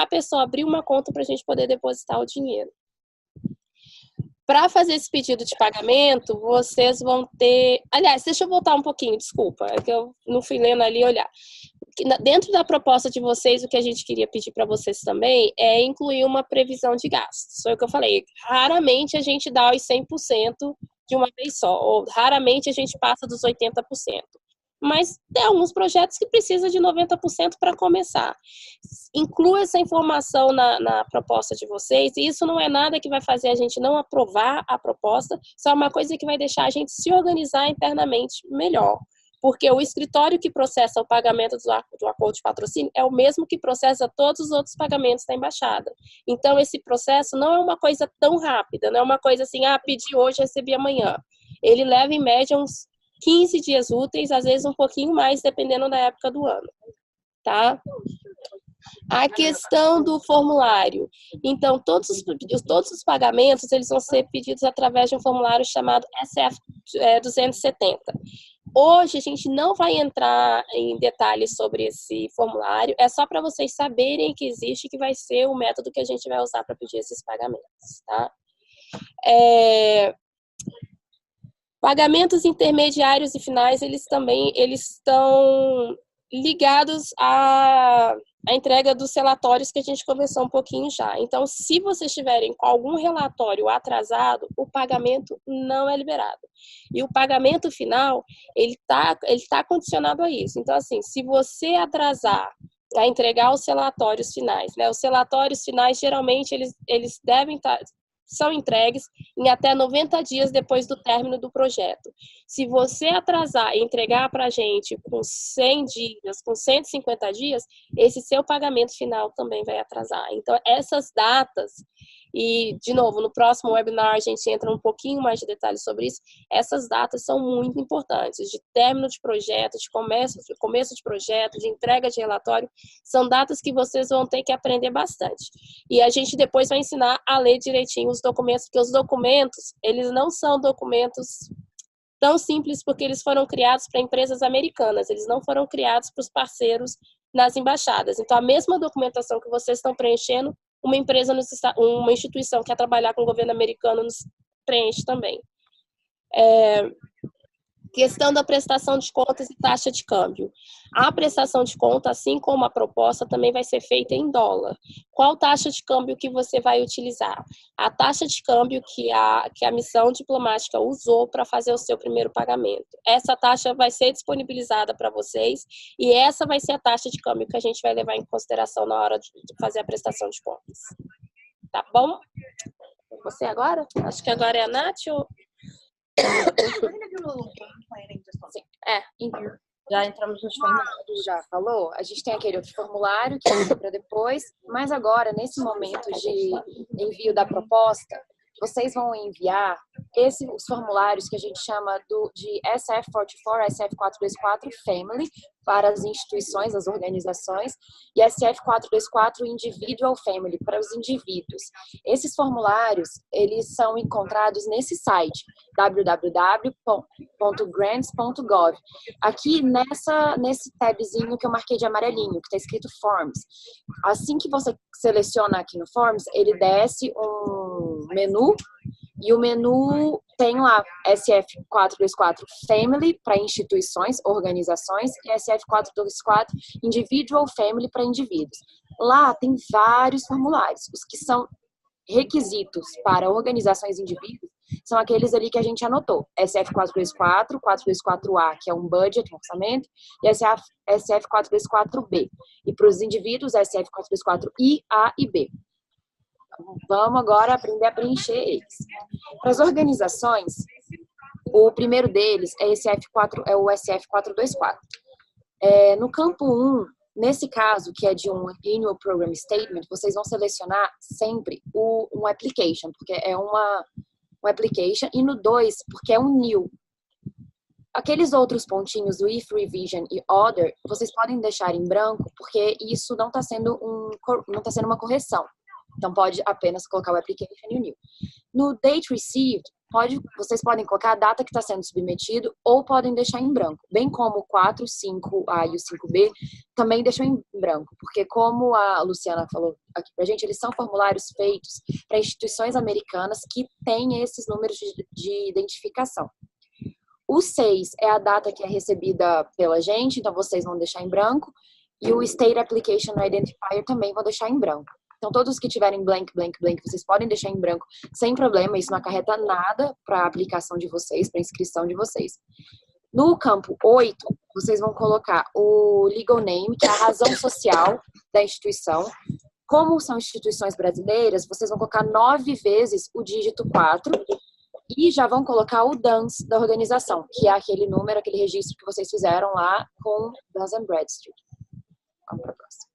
a pessoa abrir uma conta para a gente poder depositar o dinheiro. Para fazer esse pedido de pagamento, vocês vão ter... Aliás, deixa eu voltar um pouquinho, desculpa, é que eu não fui lendo ali e olhar. Dentro da proposta de vocês, o que a gente queria pedir para vocês também é incluir uma previsão de gastos. Foi o que eu falei, raramente a gente dá os 100% de uma vez só, ou raramente a gente passa dos 80%. Mas tem alguns projetos que precisam de 90% para começar. Inclua essa informação na proposta de vocês, e isso não é nada que vai fazer a gente não aprovar a proposta, só é uma coisa que vai deixar a gente se organizar internamente melhor. Porque o escritório que processa o pagamento do acordo de patrocínio é o mesmo que processa todos os outros pagamentos da embaixada. Então, esse processo não é uma coisa tão rápida, não é uma coisa assim, pedi hoje, recebi amanhã. Ele leva, em média, uns 15 dias úteis, às vezes um pouquinho mais, dependendo da época do ano, tá? A questão do formulário. Então, todos os pagamentos, eles vão ser pedidos através de um formulário chamado SF-270. Hoje, a gente não vai entrar em detalhes sobre esse formulário, é só para vocês saberem que existe, que vai ser o método que a gente vai usar para pedir esses pagamentos, tá? Pagamentos intermediários e finais, eles estão ligados à entrega dos relatórios que a gente conversou um pouquinho já. Então, se vocês estiverem com algum relatório atrasado, o pagamento não é liberado. E o pagamento final, ele tá condicionado a isso. Então, assim, se você atrasar a entregar os relatórios finais, né? Os relatórios finais, geralmente, eles devem são entregues em até 90 dias depois do término do projeto. Se você atrasar e entregar para a gente com 100 dias, com 150 dias, esse seu pagamento final também vai atrasar. Então, essas datas, E, de novo, no próximo webinar a gente entra um pouquinho mais de detalhes sobre isso. Essas datas são muito importantes, de término de projeto, de começo de projeto, de entrega de relatório, são datas que vocês vão ter que aprender bastante. E a gente depois vai ensinar a ler direitinho os documentos, porque os documentos, eles não são documentos tão simples porque eles foram criados para empresas americanas, eles não foram criados para os parceiros nas embaixadas. Então, a mesma documentação que vocês estão preenchendo, uma instituição que quer trabalhar com o governo americano nos preenche também. Questão da prestação de contas e taxa de câmbio. A prestação de conta, assim como a proposta, também vai ser feita em dólar. Qual taxa de câmbio que você vai utilizar? A taxa de câmbio que a missão diplomática usou para fazer o seu primeiro pagamento. Essa taxa vai ser disponibilizada para vocês e essa vai ser a taxa de câmbio que a gente vai levar em consideração na hora de fazer a prestação de contas. Tá bom? Você agora? Acho que agora é a Nath ou... Já entramos nos formulários. Já falou? A gente tem aquele outro formulário que fica para depois, mas agora, nesse momento de envio da proposta, vocês vão enviar os formulários que a gente chama de SF44, SF424 Family, para as instituições, as organizações, e SF424 Individual Family, para os indivíduos. Esses formulários, eles são encontrados nesse site, www.grants.gov. Aqui nesse tabzinho que eu marquei de amarelinho, que está escrito Forms. Assim que você seleciona aqui no Forms, ele desce um menu, e o menu tem lá SF424 Family para instituições, organizações, e SF424 Individual Family para indivíduos. Lá tem vários formulários. Os que são requisitos para organizações e indivíduos são aqueles ali que a gente anotou. SF424, 424A, que é um budget, um orçamento, e SF424B. E para os indivíduos, SF424I, A e B. Vamos agora aprender a preencher eles. Para as organizações, o primeiro deles é o SF424. No campo 1, nesse caso, que é de um Annual Program Statement, vocês vão selecionar sempre um application, porque é um application, e no 2, porque é um new. Aqueles outros pontinhos, o if, revision e other, vocês podem deixar em branco, porque isso não está sendo uma correção. Então, pode apenas colocar o application e o new. No date received, vocês podem colocar a data que está sendo submetido ou podem deixar em branco. Bem como o 4, 5A e o 5B também deixam em branco. Porque como a Luciana falou aqui pra gente, eles são formulários feitos para instituições americanas que têm esses números de identificação. O 6 é a data que é recebida pela gente, então vocês vão deixar em branco. E o State Application Identifier também vão deixar em branco. Então, todos que tiverem blank, blank, blank, vocês podem deixar em branco sem problema. Isso não acarreta nada para a aplicação de vocês, para a inscrição de vocês. No campo 8, vocês vão colocar o legal name, que é a razão social da instituição. Como são instituições brasileiras, vocês vão colocar 9 vezes o dígito 4 e já vão colocar o DUNS da organização, que é aquele número, aquele registro que vocês fizeram lá com Dun & Bradstreet. Vamos para a próxima.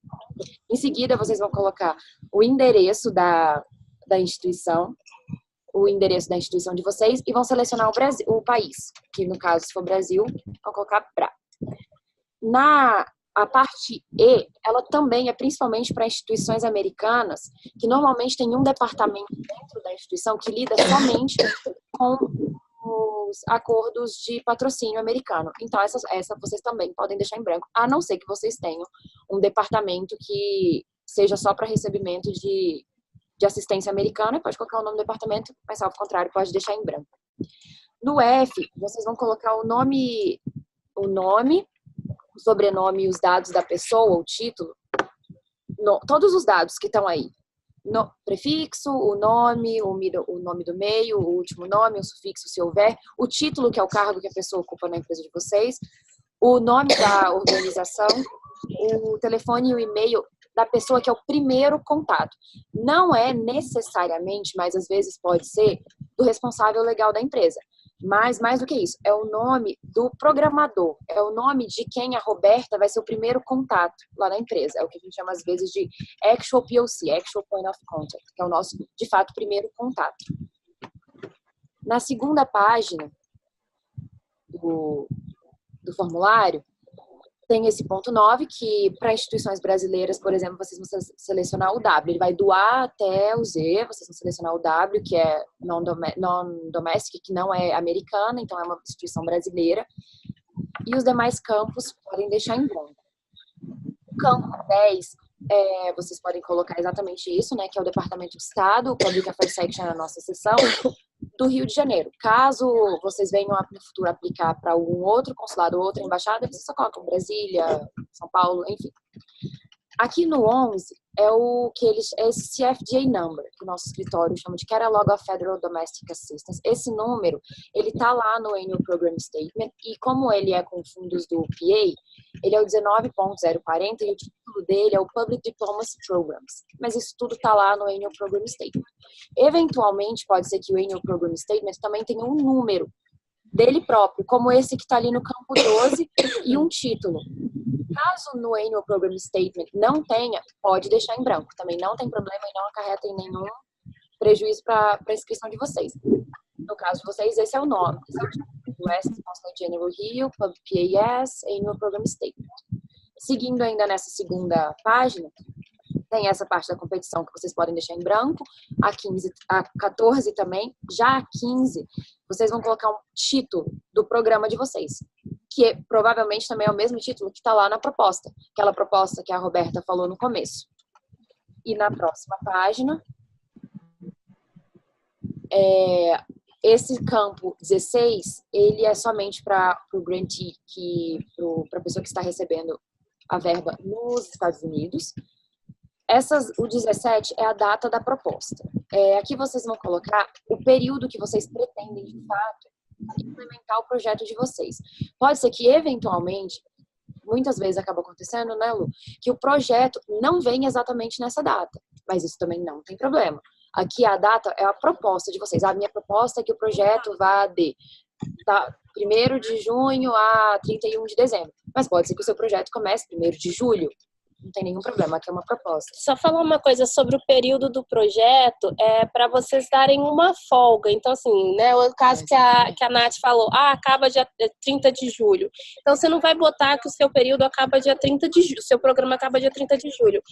Em seguida, vocês vão colocar o endereço da instituição, o endereço da instituição de vocês e vão selecionar o país, que no caso, se for Brasil, vão colocar BRA. A parte E, ela também é principalmente para instituições americanas, que normalmente tem um departamento dentro da instituição que lida somente com os acordos de patrocínio americano. Então, essa vocês também podem deixar em branco, a não ser que vocês tenham um departamento que seja só para recebimento de assistência americana, pode colocar o nome do departamento, mas ao contrário, pode deixar em branco. No F, vocês vão colocar o nome, o sobrenome e os dados da pessoa, o título, todos os dados que estão aí. No prefixo, o nome do meio, o último nome, o sufixo, se houver, o título, que é o cargo que a pessoa ocupa na empresa de vocês, o nome da organização, o telefone e o e-mail da pessoa que é o primeiro contato. Não é necessariamente, mas às vezes pode ser, do responsável legal da empresa. Mas, mais do que isso, é o nome do programador, é o nome de quem a Roberta vai ser o primeiro contato lá na empresa. É o que a gente chama, às vezes, de Actual POC, Actual Point of Contact, que é o nosso, de fato, primeiro contato. Na segunda página do formulário, tem esse ponto 9, que para instituições brasileiras, por exemplo, vocês vão selecionar o W. Ele vai do A até o Z, vocês vão selecionar o W, que é non-domestic, que não é americana, então é uma instituição brasileira. E os demais campos podem deixar em branco. O campo 10, vocês podem colocar exatamente isso, né, que é o Departamento de Estado, o Public Affairs Section é a nossa seção, do Rio de Janeiro. Caso vocês venham no futuro aplicar para algum outro consulado ou outra embaixada, vocês só colocam Brasília, São Paulo, enfim. Aqui no 11 é o que é esse CFDA number, que o nosso escritório chama de Catalog of Federal Domestic Assistance. Esse número, ele tá lá no Annual Program Statement, e como ele é com fundos do PA, ele é o 19.040 e o título dele é o Public Diplomacy Programs. Mas isso tudo tá lá no Annual Program Statement. Eventualmente, pode ser que o Annual Program Statement também tenha um número dele próprio, como esse que está ali no campo 12, e um título. Caso no Annual Program Statement não tenha, pode deixar em branco. Também não tem problema e não acarreta em nenhum prejuízo para a inscrição de vocês. No caso de vocês, esse é o nome. Esse é o título. US Consulate General Rio, Public PAS, Annual Program Statement. Seguindo ainda nessa segunda página, tem essa parte da competição que vocês podem deixar em branco, a 14 também, já a 15, vocês vão colocar um título do programa de vocês, que provavelmente também é o mesmo título que está lá na proposta, aquela proposta que a Roberta falou no começo. E na próxima página, esse campo 16, ele é somente para o grantee, para a pessoa que está recebendo a verba nos Estados Unidos. O 17 é a data da proposta. Aqui vocês vão colocar o período que vocês pretendem, de fato, implementar o projeto de vocês. Pode ser que, eventualmente, muitas vezes acaba acontecendo, né, Lu, que o projeto não vem exatamente nessa data, mas isso também não tem problema. Aqui a data é a proposta de vocês. A minha proposta é que o projeto vá de 1º de junho a 31 de dezembro. Mas pode ser que o seu projeto comece 1º de julho. Não tem nenhum problema, aqui é uma proposta. Só falar uma coisa sobre o período do projeto, para vocês darem uma folga. Então, assim, né, o caso que a Nath falou, acaba dia 30 de julho. Então, você não vai botar que o seu período acaba dia 30 de julho, o seu programa acaba dia 30 de julho.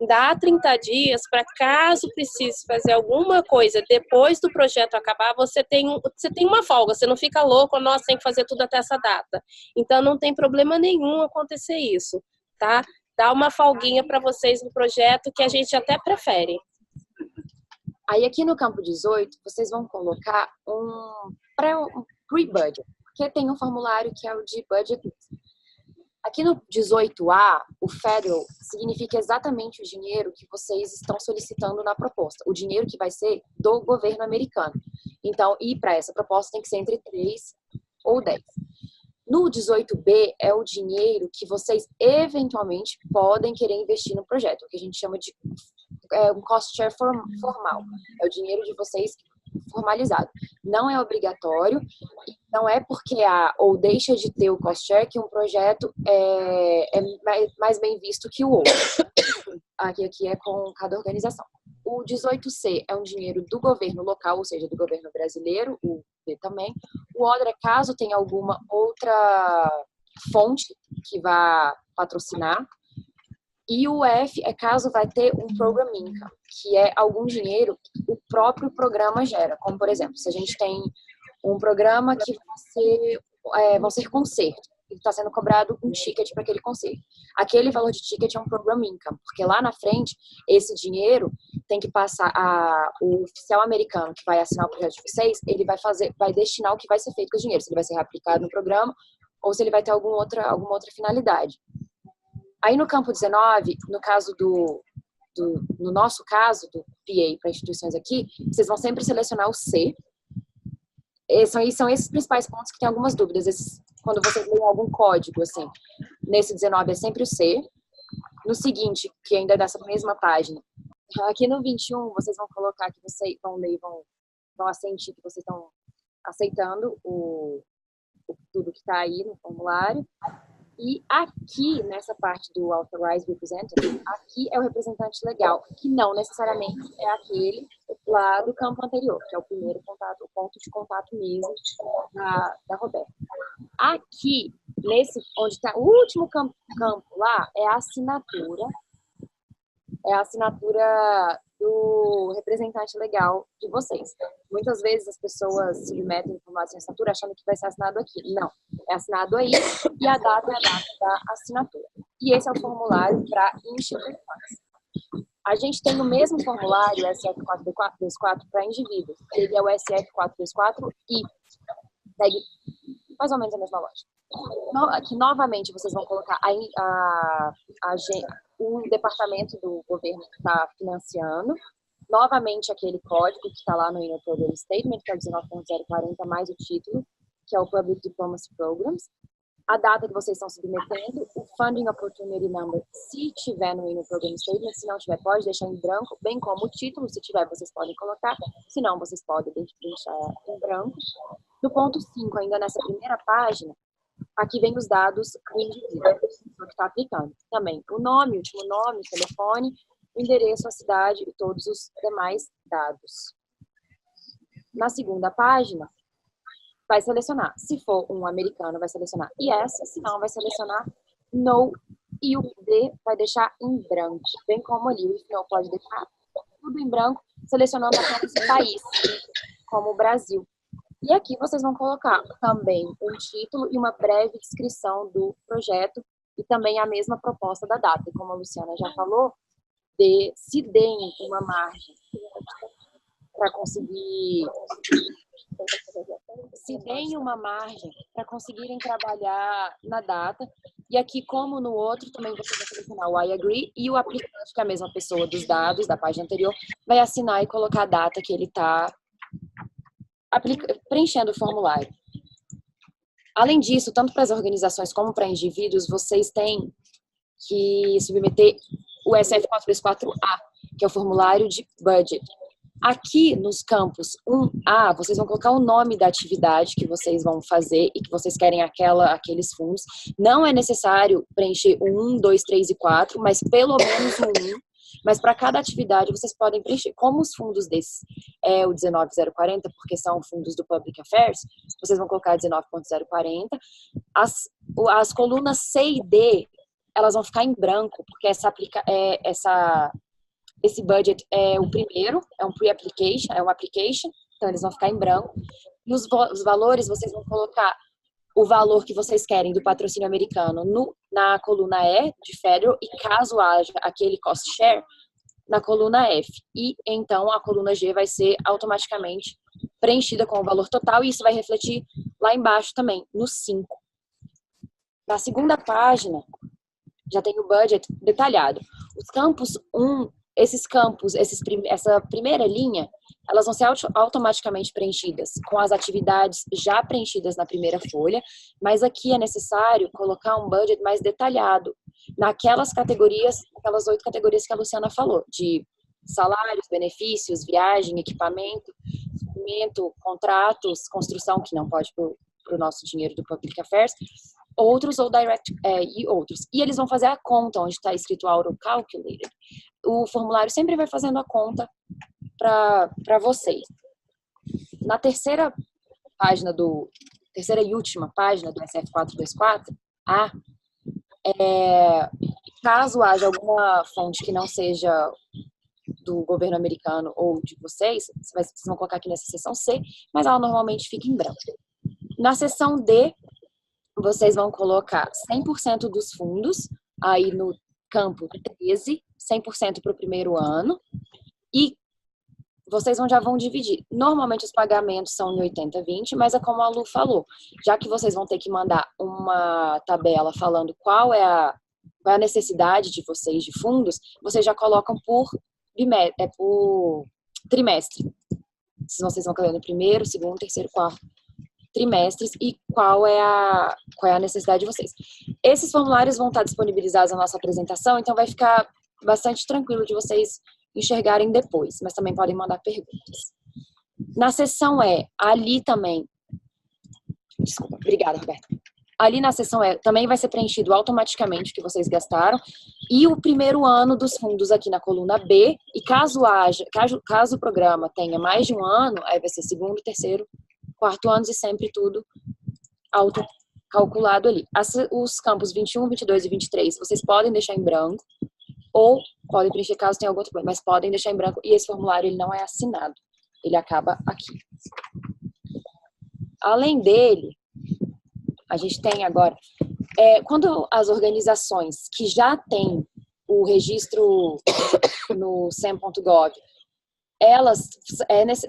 Dá 30 dias para, caso precise fazer alguma coisa depois do projeto acabar, você tem uma folga, você não fica louco, nossa, tem que fazer tudo até essa data. Então, não tem problema nenhum acontecer isso, tá? Dá uma folguinha para vocês no projeto, que a gente até prefere. Aí aqui no campo 18, vocês vão colocar um pre-budget, porque tem um formulário que é o de budget. Aqui no 18A, o federal significa exatamente o dinheiro que vocês estão solicitando na proposta, o dinheiro que vai ser do governo americano. Então, e para essa proposta tem que ser entre 3 ou 10. No 18B é o dinheiro que vocês eventualmente podem querer investir no projeto, o que a gente chama de um cost share formal. É o dinheiro de vocês formalizado. Não é obrigatório, não é porque ou deixa de ter o cost share que um projeto é mais bem visto que o outro. Aqui é com cada organização. O 18C é um dinheiro do governo local, ou seja, do governo brasileiro, o B também. O outro é caso tenha alguma outra fonte que vá patrocinar. E o F é caso vai ter um program income, que é algum dinheiro que o próprio programa gera. Como, por exemplo, se a gente tem um programa que vão ser concertos, e está sendo cobrado um ticket para aquele concerto. Aquele valor de ticket é um program income, porque lá na frente, esse dinheiro tem que passar o oficial americano que vai assinar o projeto de vocês, ele vai destinar o que vai ser feito com o dinheiro, se ele vai ser reaplicado no programa ou se ele vai ter alguma outra finalidade. Aí no campo 19, no nosso caso, do PA para instituições aqui, vocês vão sempre selecionar o C. São esses principais pontos que tem algumas dúvidas. Quando vocês leem algum código, assim, nesse 19 é sempre o C. No seguinte, que ainda é dessa mesma página, aqui no 21, vocês vão colocar que vocês vão assentir que vocês estão aceitando tudo que está aí no formulário. E aqui, nessa parte do Authorized Representative, aqui é o representante legal, que não necessariamente é aquele lá do campo anterior, que é o primeiro contato, o ponto de contato mesmo da Roberta. Aqui, onde está o último campo lá, é a assinatura do representante legal de vocês. Muitas vezes as pessoas submetem informação em assinatura achando que vai ser assinado aqui. Não, é assinado aí e a data é a data da assinatura. E esse é o formulário para instituições. A gente tem o mesmo formulário, SF424 para indivíduos. Ele é o SF424I. Segue mais ou menos a mesma lógica. Aqui, novamente, vocês vão colocar o departamento do governo que está financiando, novamente aquele código que está lá no Annual Program Statement, que é o 19.040, mais o título, que é o Public Diplomacy Programs, a data que vocês estão submetendo, o Funding Opportunity Number, se tiver no Annual Program Statement, se não tiver, pode deixar em branco, bem como o título, se tiver, vocês podem colocar, se não, vocês podem deixar em branco. No ponto 5, ainda nessa primeira página, aqui vem os dados do indivíduo, que está aplicando. Também o nome, o último nome, o telefone, o endereço, a cidade e todos os demais dados. Na segunda página, vai selecionar. Se for um americano, vai selecionar yes, se não, vai selecionar no, e o D vai deixar em branco, bem como ali, o if no pode deixar tudo em branco, selecionando apenas o país, como o Brasil. E aqui vocês vão colocar também um título e uma breve descrição do projeto e também a mesma proposta da data. E como a Luciana já falou, se deem uma margem para conseguirem trabalhar na data. E aqui, como no outro, também vocês vão selecionar o I agree e o aplicante, que é a mesma pessoa dos dados da página anterior, vai assinar e colocar a data que ele está preenchendo o formulário. Além disso, tanto para as organizações como para indivíduos, vocês têm que submeter o SF424A, que é o formulário de budget. Aqui nos campos 1A, vocês vão colocar o nome da atividade que vocês vão fazer e que vocês querem aqueles fundos. Não é necessário preencher o 1, 2, 3 e 4, mas pelo menos o 1. Mas para cada atividade vocês podem preencher. Como os fundos desses é o 19.040, porque são fundos do Public Affairs, vocês vão colocar 19.040. As colunas C e D, elas vão ficar em branco, porque esse budget é o primeiro, é um pre-application, é uma application, então eles vão ficar em branco. E os valores, vocês vão colocar o valor que vocês querem do patrocínio americano na coluna E, de Federal, e caso haja aquele cost share, na coluna F. E então a coluna G vai ser automaticamente preenchida com o valor total, e isso vai refletir lá embaixo também, no 5. Na segunda página, já tem o budget detalhado. Os campos 1, essa primeira linha, elas vão ser automaticamente preenchidas com as atividades já preenchidas na primeira folha, mas aqui é necessário colocar um budget mais detalhado naquelas categorias, aquelas 8 categorias que a Luciana falou, de salários, benefícios, viagem, equipamento, suprimento, contratos, construção, que não pode para o nosso dinheiro do Public Affairs, outros ou direct e outros. E eles vão fazer a conta, onde está escrito auto calculated. O formulário sempre vai fazendo a conta para vocês. Na terceira e última página do SF424A, caso haja alguma fonte que não seja do governo americano ou de vocês vão colocar aqui nessa seção C, mas ela normalmente fica em branco. Na seção D, vocês vão colocar 100% dos fundos, aí no campo 13, 100% para o primeiro ano, e vocês já vão dividir. Normalmente os pagamentos são em 80-20, mas é como a Lu falou, já que vocês vão ter que mandar uma tabela falando qual é a necessidade de vocês de fundos, vocês já colocam por trimestre. Se vocês vão colher no primeiro, segundo, terceiro, quarto trimestres e qual é a necessidade de vocês. Esses formulários vão estar disponibilizados na nossa apresentação, então vai ficar bastante tranquilo de vocês enxergarem depois, mas também podem mandar perguntas. Na seção E, ali também, Desculpa, obrigada, Roberta. Ali na seção também vai ser preenchido automaticamente o que vocês gastaram e o primeiro ano dos fundos aqui na coluna B, e caso o programa tenha mais de um ano, aí vai ser segundo, terceiro, quarto anos e sempre tudo autocalculado ali. Os campos 21, 22 e 23, vocês podem deixar em branco ou podem preencher caso tenha algum outro problema, mas podem deixar em branco e esse formulário ele não é assinado, ele acaba aqui. Além dele, a gente tem agora, quando as organizações que já têm o registro no sem.gov,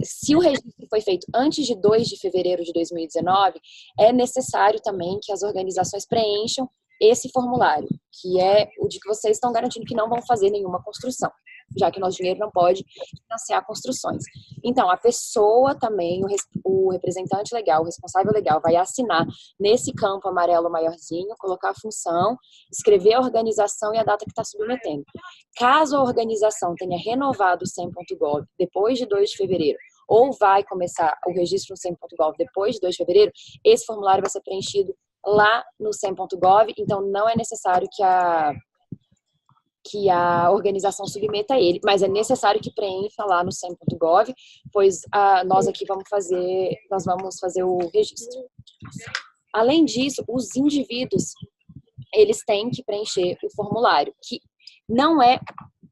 se o registro foi feito antes de 2 de fevereiro de 2019, é necessário também que as organizações preencham esse formulário, que é o de que vocês estão garantindo que não vão fazer nenhuma construção, já que o nosso dinheiro não pode financiar construções. Então, a pessoa também, o representante legal, o responsável legal, vai assinar nesse campo amarelo maiorzinho, colocar a função, escrever a organização e a data que está submetendo. Caso a organização tenha renovado o sem.gov depois de 2 de fevereiro, ou vai começar o registro no sem.gov depois de 2 de fevereiro, esse formulário vai ser preenchido lá no sem.gov, então não é necessário que a organização submeta ele, mas é necessário que preencha lá no sem.gov, pois nós aqui vamos fazer o registro. Além disso, os indivíduos, eles têm que preencher o formulário, que não é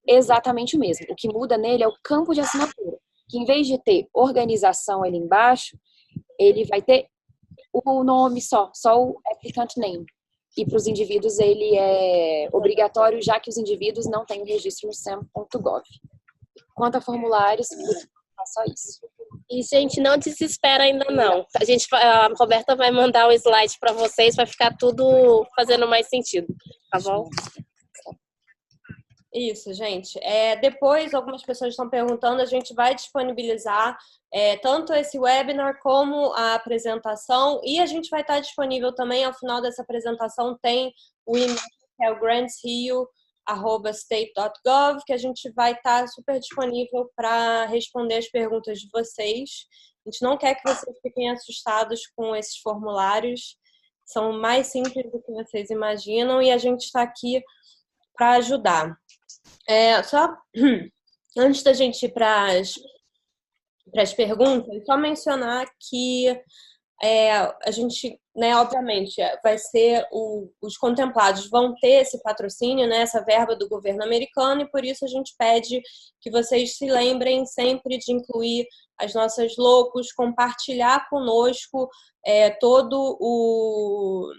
exatamente o mesmo. O que muda nele é o campo de assinatura, que em vez de ter organização ali embaixo, ele vai ter o nome só o applicant name. E para os indivíduos ele é obrigatório, já que os indivíduos não têm o registro no sem.gov. Quanto a formulários, é só isso. E, gente, não desespera ainda não. A Roberta vai mandar o slide para vocês, vai ficar tudo fazendo mais sentido, tá bom? Isso, gente. Depois, algumas pessoas estão perguntando, a gente vai disponibilizar tanto esse webinar como a apresentação, e a gente vai estar disponível também, ao final dessa apresentação, tem o e-mail, que é o grantsrio@state.gov, que a gente vai estar super disponível para responder as perguntas de vocês. A gente não quer que vocês fiquem assustados com esses formulários, são mais simples do que vocês imaginam, e a gente está aqui para ajudar. Só antes da gente ir para as perguntas, só mencionar que a gente, né, obviamente, vai ser os contemplados vão ter esse patrocínio, né, essa verba do governo americano, e por isso a gente pede que vocês se lembrem sempre de incluir as nossas logos, compartilhar conosco todo as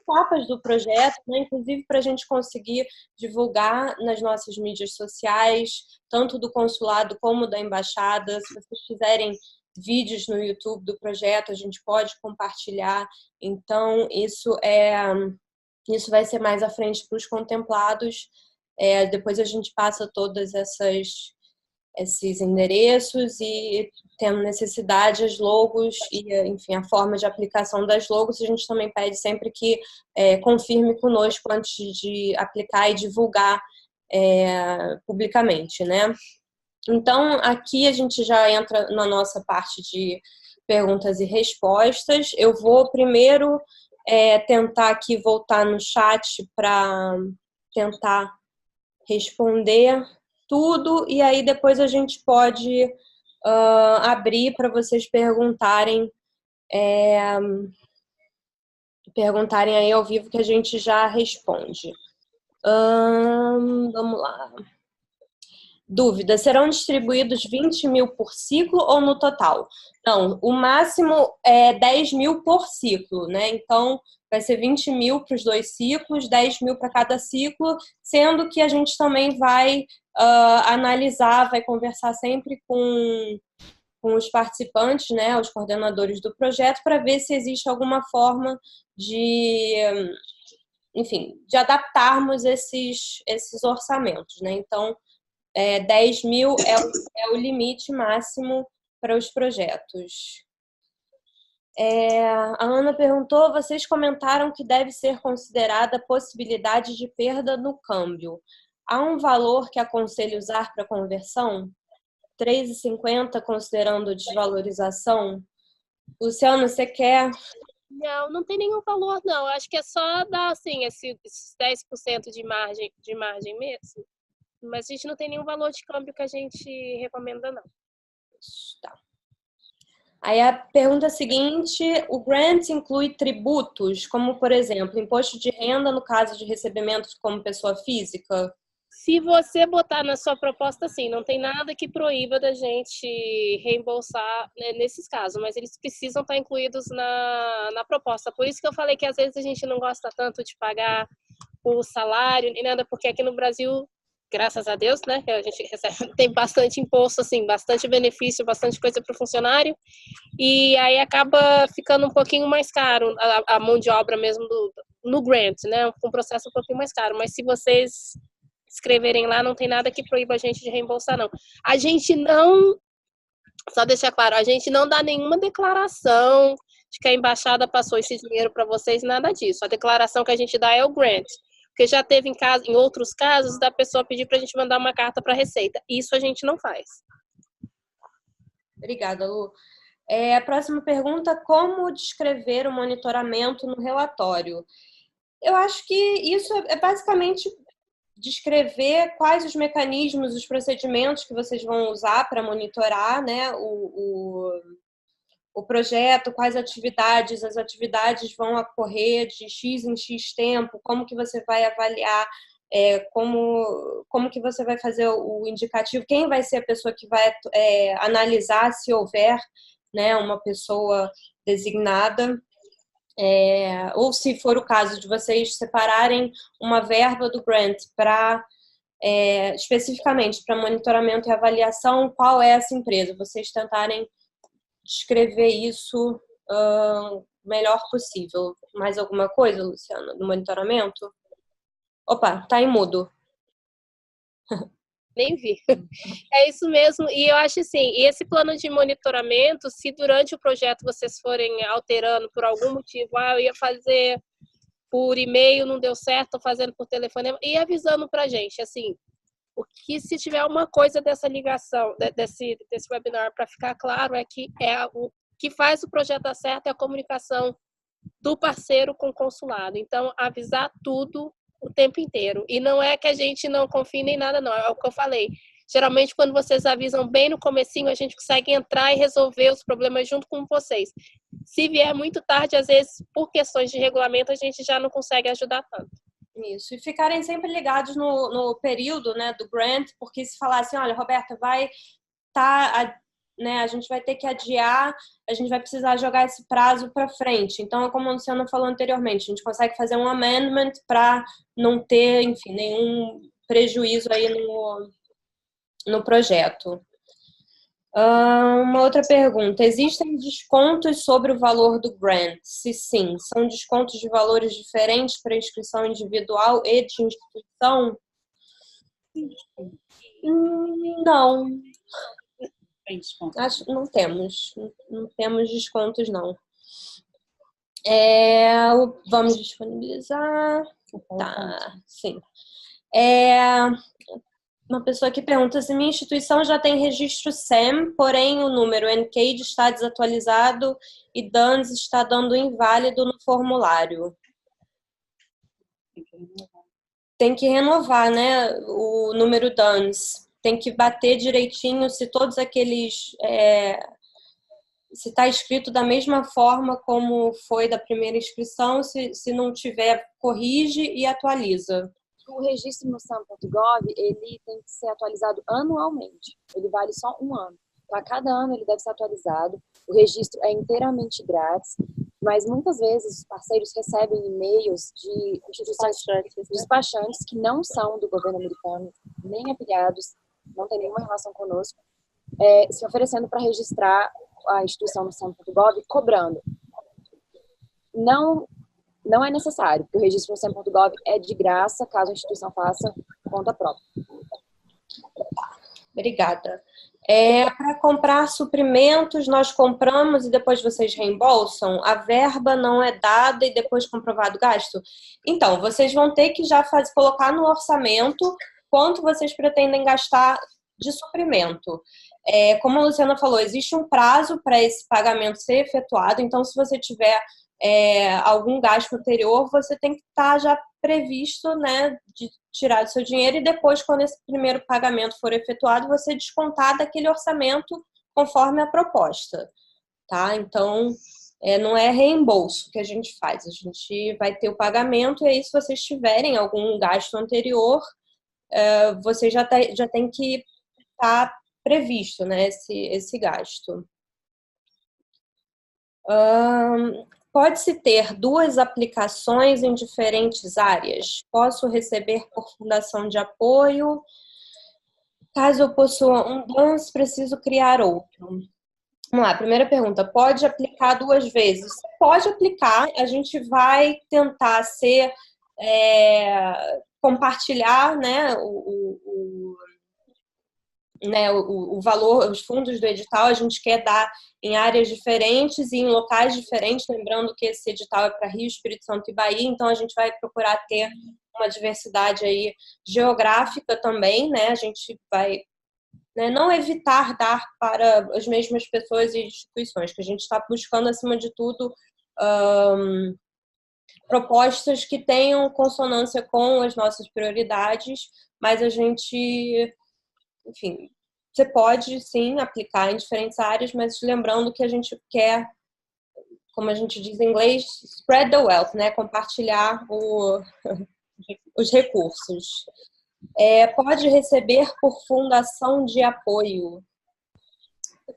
etapas do projeto, né, inclusive para a gente conseguir divulgar nas nossas mídias sociais, tanto do consulado como da embaixada. Se vocês quiserem vídeos no YouTube do projeto, a gente pode compartilhar. Então, isso vai ser mais à frente para os contemplados. Depois a gente passa todos esses endereços, e tendo necessidade, as logos e, enfim, a forma de aplicação das logos, a gente também pede sempre que confirme conosco antes de aplicar e divulgar publicamente, né? Então, aqui a gente já entra na nossa parte de perguntas e respostas. Eu vou primeiro tentar aqui voltar no chat para tentar responder tudo, e aí depois a gente pode abrir para vocês perguntarem aí ao vivo, que a gente já responde. Vamos lá. Dúvida: serão distribuídos 20 mil por ciclo ou no total? Não, o máximo é 10 mil por ciclo, né? Então, vai ser 20 mil para os 2 ciclos, 10 mil para cada ciclo, sendo que a gente também vai analisar, vai conversar sempre com os participantes, né, os coordenadores do projeto, para ver se existe alguma forma de, enfim, de adaptarmos esses orçamentos, né? Então, 10 mil é o limite máximo para os projetos. A Ana perguntou: vocês comentaram que deve ser considerada a possibilidade de perda no câmbio. Há um valor que aconselho usar para conversão? 3,50 considerando desvalorização? Luciano, você quer Não, não tem nenhum valor, não. Acho que é só dar, assim, esses 10% de margem mesmo. Mas a gente não tem nenhum valor de câmbio que a gente recomenda, não. Tá. Aí a pergunta seguinte, o grant inclui tributos, como, por exemplo, imposto de renda no caso de recebimento como pessoa física? Se você botar na sua proposta, sim, não tem nada que proíba da gente reembolsar, né, nesses casos, mas eles precisam estar incluídos na proposta. Por isso que eu falei que às vezes a gente não gosta tanto de pagar o salário nem nada, porque aqui no Brasil, graças a Deus, né, a gente recebe, tem bastante imposto, assim, bastante benefício, bastante coisa para o funcionário, e aí acaba ficando um pouquinho mais caro a mão de obra mesmo no grant, né, um processo um pouquinho mais caro. Mas se vocês escreverem lá, não tem nada que proíba a gente de reembolsar, não. A gente não, só deixar claro, a gente não dá nenhuma declaração de que a embaixada passou esse dinheiro para vocês, nada disso. A declaração que a gente dá é o grant. Porque já teve em outros casos da pessoa pedir para a gente mandar uma carta para a Receita. Isso a gente não faz. Obrigada, Lu. A próxima pergunta, como descrever o monitoramento no relatório? Eu acho que isso é basicamente descrever quais os mecanismos, os procedimentos que vocês vão usar para monitorar, né, o projeto, quais atividades, as atividades vão ocorrer de X em X tempo, como que você vai avaliar, como que você vai fazer o indicativo, quem vai ser a pessoa que vai analisar se houver, né, uma pessoa designada. Ou se for o caso de vocês separarem uma verba do grant para especificamente para monitoramento e avaliação, qual é essa empresa? Vocês tentarem descrever isso o melhor possível. Mais alguma coisa, Luciana, do monitoramento? Opa, tá em mudo. Nem vi. É isso mesmo. E eu acho assim, esse plano de monitoramento, se durante o projeto vocês forem alterando por algum motivo, eu ia fazer por e-mail, não deu certo, tô fazendo por telefone, e avisando pra gente, assim, o que se tiver uma coisa dessa ligação, desse webinar, para ficar claro, é que o que faz o projeto dar certo é a comunicação do parceiro com o consulado. Então, avisar tudo o tempo inteiro. E não é que a gente não confie nem nada, não. É o que eu falei. Geralmente, quando vocês avisam bem no comecinho, a gente consegue entrar e resolver os problemas junto com vocês. Se vier muito tarde, às vezes, por questões de regulamento, a gente já não consegue ajudar tanto. Isso. E ficarem sempre ligados no período, né, do grant, porque se falar assim, olha, Roberta, né, a gente vai ter que adiar, a gente vai precisar jogar esse prazo para frente. Então, como a Luciana falou anteriormente, a gente consegue fazer um amendment para não ter, enfim, nenhum prejuízo aí no projeto. Uma outra pergunta. Existem descontos sobre o valor do grant? Se sim, são descontos de valores diferentes para inscrição individual e de instituição? Não. Tem desconto. Não temos descontos, não. Vamos disponibilizar. Tá, sim. Uma pessoa que pergunta se minha instituição já tem registro SAM, porém o número NCAID está desatualizado e DUNS está dando inválido no formulário. Tem que renovar, né, o número DUNS. Tem que bater direitinho se todos aqueles... se está escrito da mesma forma como foi da primeira inscrição, se não tiver, corrige e atualiza. O registro no SAM.gov, ele tem que ser atualizado anualmente. Ele vale só um ano. Então, a cada ano ele deve ser atualizado. O registro é inteiramente grátis, mas muitas vezes os parceiros recebem e-mails de instituições despachantes que não são do governo americano, nem afiliados, não tem nenhuma relação conosco, se oferecendo para registrar a instituição no SAM.gov, cobrando. Não é necessário, porque o registro no SAM.gov é de graça, caso a instituição faça conta própria. Obrigada. Para comprar suprimentos, nós compramos e depois vocês reembolsam? A verba não é dada e depois comprovado o gasto? Então, vocês vão ter que já colocar no orçamento quanto vocês pretendem gastar de suprimento. Como a Luciana falou, existe um prazo para esse pagamento ser efetuado, então se você tiver algum gasto anterior, você tem que estar já previsto, né, de tirar do seu dinheiro e depois, quando esse primeiro pagamento for efetuado, você descontar daquele orçamento conforme a proposta, tá? Então, não é reembolso que a gente faz, a gente vai ter o pagamento e aí, se vocês tiverem algum gasto anterior, você já tem que estar previsto, né, esse gasto. Pode-se ter 2 aplicações em diferentes áreas? Posso receber por fundação de apoio? Caso eu possua um DANS, preciso criar outro. Vamos lá, primeira pergunta. Pode aplicar 2 vezes? Pode aplicar, a gente vai tentar compartilhar, né, o valor, os fundos do edital, a gente quer dar em áreas diferentes e em locais diferentes, lembrando que esse edital é para Rio, Espírito Santo e Bahia, então a gente vai procurar ter uma diversidade aí geográfica também, né? A gente vai, né, não evitar dar para as mesmas pessoas e instituições, que a gente está buscando, acima de tudo, propostas que tenham consonância com as nossas prioridades, mas a gente, enfim, você pode sim aplicar em diferentes áreas, mas lembrando que a gente quer, como a gente diz em inglês, spread the wealth, né? Compartilhar os recursos. Pode receber por fundação de apoio?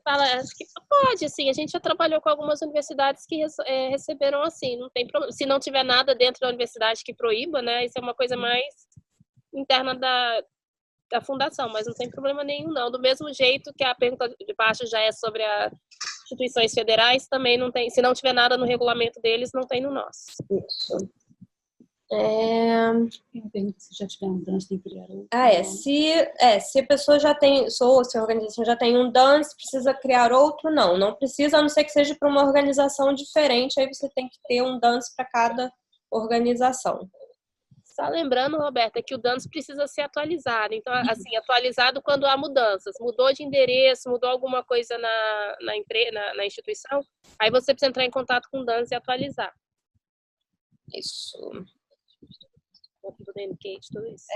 Acho que pode, assim, a gente já trabalhou com algumas universidades que receberam assim, não tem problema. Se não tiver nada dentro da universidade que proíba, né, isso é uma coisa mais interna da fundação, mas não tem problema nenhum, não. Do mesmo jeito que a pergunta de baixo já é sobre as instituições federais, também não tem, se não tiver nada no regulamento deles, não tem no nosso. Isso. Se já tiver um DANS, tem que criar outro. Se a pessoa já tem, se a organização já tem um DANS, precisa criar outro? Não precisa, a não ser que seja para uma organização diferente, aí você tem que ter um DANS para cada organização. Só lembrando, Roberta, que o DANS precisa ser atualizado. Então, assim, atualizado quando há mudanças. Mudou de endereço, mudou alguma coisa na instituição, aí você precisa entrar em contato com o DANS e atualizar. Isso. Tudo isso.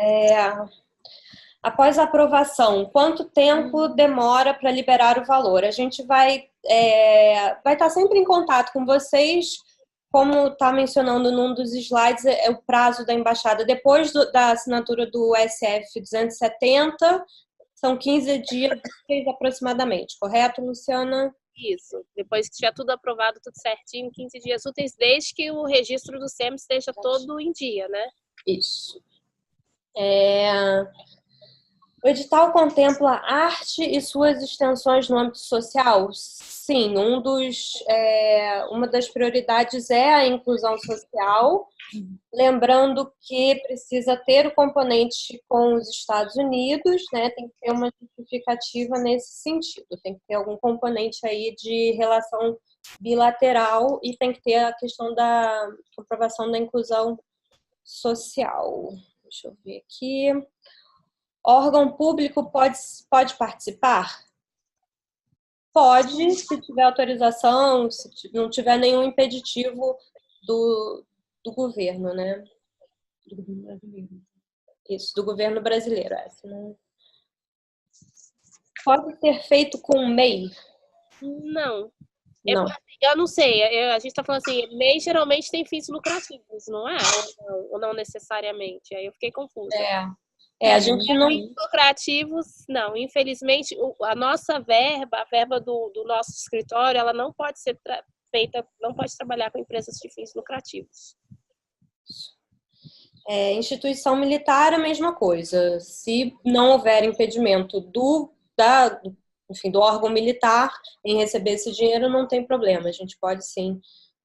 Após a aprovação, quanto tempo demora para liberar o valor? A gente vai estar sempre em contato com vocês, como está mencionando num dos slides, é o prazo da embaixada. Depois da assinatura do SF 270, são 15 dias aproximadamente, correto, Luciana? Isso, depois que tiver tudo aprovado, tudo certinho, 15 dias úteis, desde que o registro do SEM esteja todo em dia, né? Isso. O edital contempla arte e suas extensões no âmbito social? Sim, uma das prioridades é a inclusão social, lembrando que precisa ter o componente com os Estados Unidos, né? Tem que ter uma justificativa nesse sentido, tem que ter algum componente aí de relação bilateral e tem que ter a questão da comprovação da inclusão social. Deixa eu ver aqui. Órgão público pode participar? Pode, se tiver autorização, se não tiver nenhum impeditivo do governo, né? Do governo brasileiro. Isso, do governo brasileiro. Pode ser feito com MEI? Não. Não. Eu não sei, a gente está falando assim, MEI geralmente tem fins lucrativos, não é? Ou não necessariamente? Aí eu fiquei confusa. A gente não... lucrativos, não. Infelizmente, a nossa verba, a verba do nosso escritório, ela não pode ser feita, não pode trabalhar com empresas de fins lucrativos. Instituição militar, a mesma coisa. Se não houver impedimento do órgão militar em receber esse dinheiro, não tem problema. A gente pode, sim,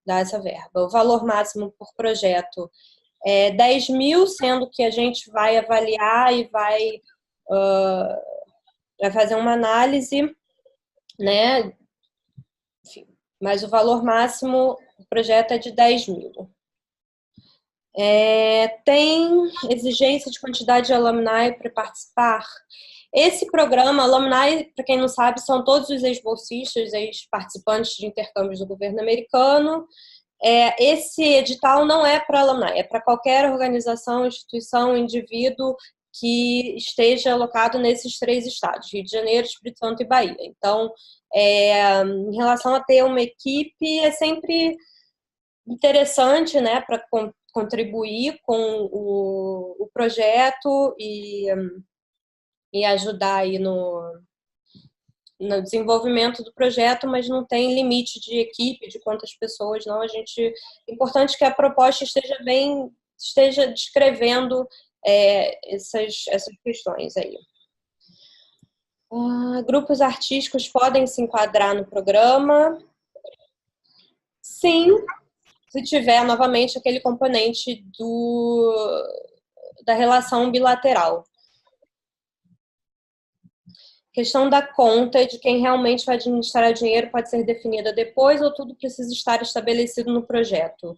dar essa verba. O valor máximo por projeto 10 mil, sendo que a gente vai avaliar e vai fazer uma análise, né? Enfim, mas o valor máximo do projeto é de 10 mil. Tem exigência de quantidade de alumni para participar? Esse programa, alumni, para quem não sabe, são todos os ex-bolsistas, ex-participantes de intercâmbios do governo americano, esse edital não é para alumni, é para qualquer organização, instituição, indivíduo que esteja alocado nesses 3 estados, Rio de Janeiro, Espírito Santo e Bahia. Então, em relação a ter uma equipe, é sempre interessante, né, para contribuir com o projeto e ajudar aí no desenvolvimento do projeto, mas não tem limite de equipe, de quantas pessoas, não. É importante que a proposta esteja descrevendo essas questões aí. Grupos artísticos podem se enquadrar no programa? Sim, se tiver novamente aquele componente da relação bilateral. A questão da conta e de quem realmente vai administrar o dinheiro pode ser definida depois ou tudo precisa estar estabelecido no projeto?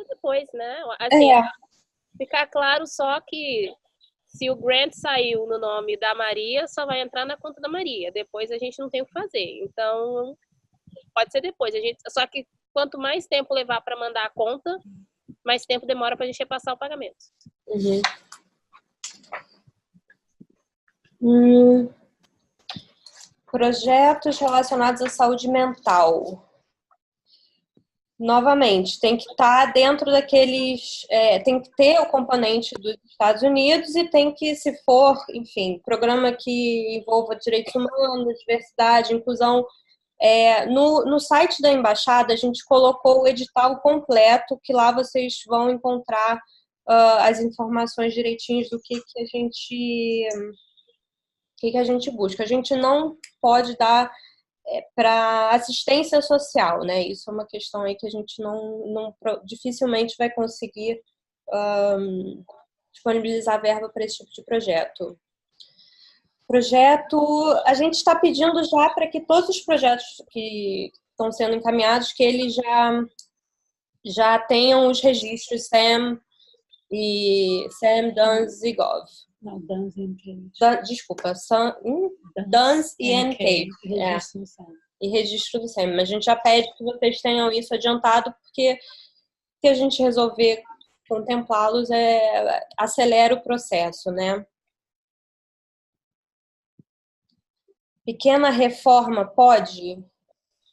Depois, né? Assim, ficar claro só que se o grant saiu no nome da Maria, só vai entrar na conta da Maria. Depois a gente não tem o que fazer. Então, pode ser depois. Só que quanto mais tempo levar para mandar a conta, mais tempo demora para a gente repassar o pagamento. Projetos relacionados à saúde mental. Novamente, tem que estar dentro daqueles... tem que ter o componente dos Estados Unidos e tem que, se for, enfim, programa que envolva direitos humanos, diversidade, inclusão. No site da Embaixada, a gente colocou o edital completo, que lá vocês vão encontrar as informações direitinhos do que a gente busca. A gente não pode dar para assistência social, né? Isso é uma questão aí que a gente dificilmente vai conseguir disponibilizar verba para esse tipo de projeto. A gente está pedindo já para que todos os projetos que estão sendo encaminhados, que eles já tenham os registros SAM, DUNS e Gov. Não, DUNS e NCAGE. Desculpa, DUNS e NCAGE. E registro do SAM. Mas a gente já pede que vocês tenham isso adiantado, porque se a gente resolver contemplá-los, acelera o processo, né? Pequena reforma pode?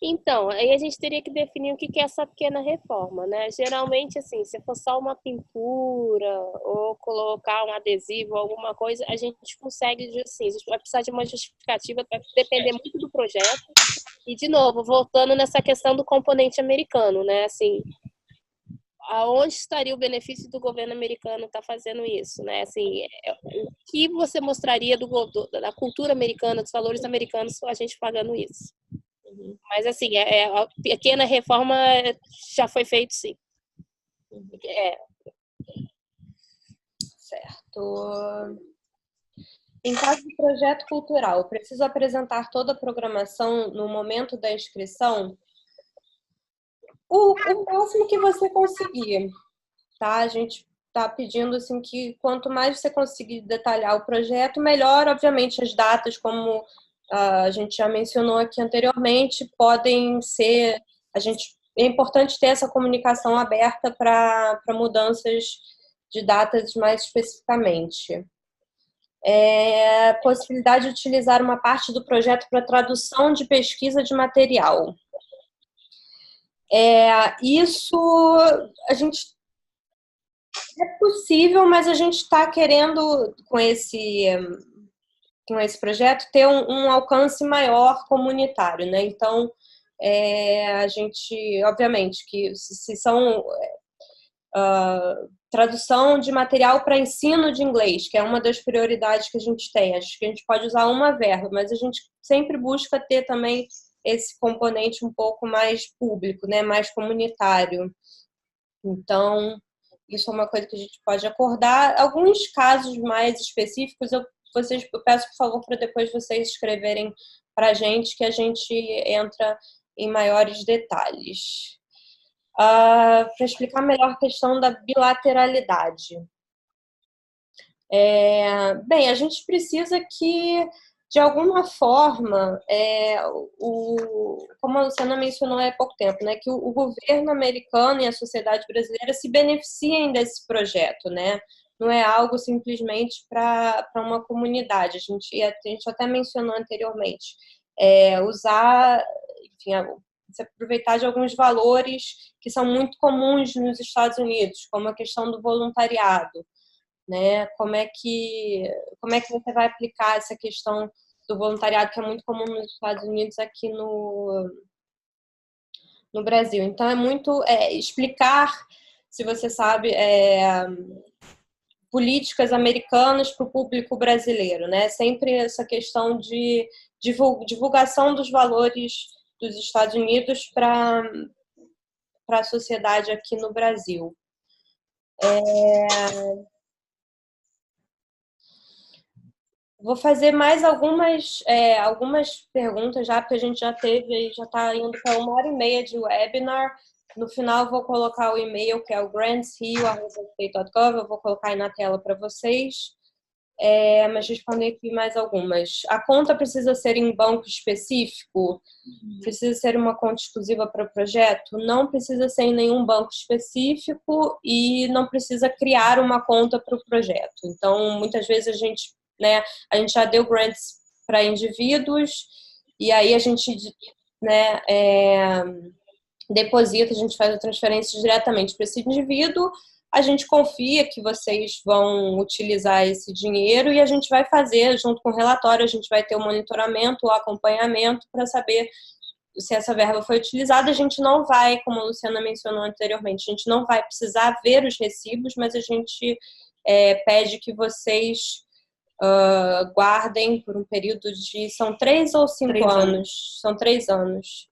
Então, aí a gente teria que definir o que é essa pequena reforma, né? Geralmente, assim, se for só uma pintura ou colocar um adesivo, alguma coisa, a gente consegue, assim, a gente vai precisar de uma justificativa, vai depender muito do projeto. E, de novo, voltando nessa questão do componente americano, né? Assim, aonde estaria o benefício do governo americano estar fazendo isso, né? Assim, o que você mostraria da cultura americana, dos valores americanos, a gente pagando isso? Mas, assim, a pequena reforma já foi feito, sim. Certo. Em caso de projeto cultural, preciso apresentar toda a programação no momento da inscrição? O máximo que você conseguir, tá? A gente está pedindo, assim, que quanto mais você conseguir detalhar o projeto, melhor. Obviamente, as datas, como a gente já mencionou aqui anteriormente, podem ser... É importante ter essa comunicação aberta para mudanças de datas mais especificamente. Possibilidade de utilizar uma parte do projeto para tradução de pesquisa de material. Isso a gente... É possível, mas a gente está querendo, com esse projeto, ter um alcance maior comunitário, né? Então, a gente, obviamente, que se são tradução de material para ensino de inglês, que é uma das prioridades que a gente tem. Acho que a gente pode usar uma verba, mas a gente sempre busca ter também esse componente um pouco mais público, né? Mais comunitário. Então, isso é uma coisa que a gente pode acordar. Alguns casos mais específicos, eu peço, por favor, para depois vocês escreverem para a gente, que a gente entra em maiores detalhes. Para explicar melhor a questão da bilateralidade. Bem, a gente precisa de alguma forma, como a Luciana mencionou há pouco tempo, né, que o governo americano e a sociedade brasileira se beneficiem desse projeto, né? Não é algo simplesmente para uma comunidade. A gente até mencionou anteriormente. Usar, enfim, se aproveitar de alguns valores que são muito comuns nos Estados Unidos, como a questão do voluntariado, né? Como é que você vai aplicar essa questão do voluntariado, que é muito comum nos Estados Unidos, aqui no Brasil? Então, é muito explicar, se você sabe, políticas americanas para o público brasileiro, né? Sempre essa questão de divulgação dos valores dos Estados Unidos para a sociedade aqui no Brasil. Vou fazer mais algumas perguntas já, porque a gente já está indo para 1h30 de webinar. No final, vou colocar o e-mail, que é o grantsrio@state.gov. Eu vou colocar aí na tela para vocês. Mas responder aqui mais algumas. A conta precisa ser em banco específico? Precisa ser uma conta exclusiva para o projeto? Não precisa ser em nenhum banco específico e não precisa criar uma conta para o projeto. Então, muitas vezes a gente já deu grants para indivíduos e aí a gente, né, deposita, a gente faz a transferência diretamente para esse indivíduo. A gente confia que vocês vão utilizar esse dinheiro e a gente vai fazer, junto com o relatório, a gente vai ter o monitoramento, o acompanhamento para saber se essa verba foi utilizada. A gente não vai, como a Luciana mencionou anteriormente, a gente não vai precisar ver os recibos, mas a gente pede que vocês guardem por um período de... São 3 ou 5 anos? São 3 anos.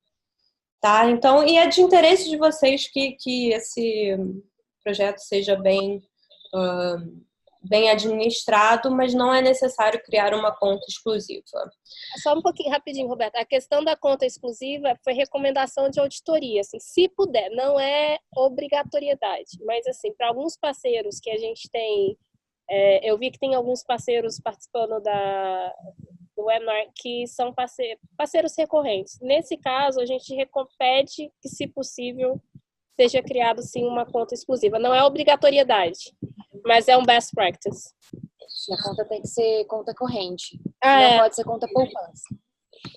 Tá? Então, e é de interesse de vocês que esse projeto seja bem administrado, mas não é necessário criar uma conta exclusiva. Só um pouquinho, rapidinho, Roberta. A questão da conta exclusiva foi recomendação de auditoria, assim, se puder, não é obrigatoriedade, mas assim, para alguns parceiros que a gente tem, eu vi que tem alguns parceiros participando do webinar que são parceiros recorrentes. Nesse caso, a gente pede que, se possível, seja criado sim uma conta exclusiva. Não é obrigatoriedade, mas é um best practice. E a conta tem que ser conta corrente. Não pode ser conta poupança.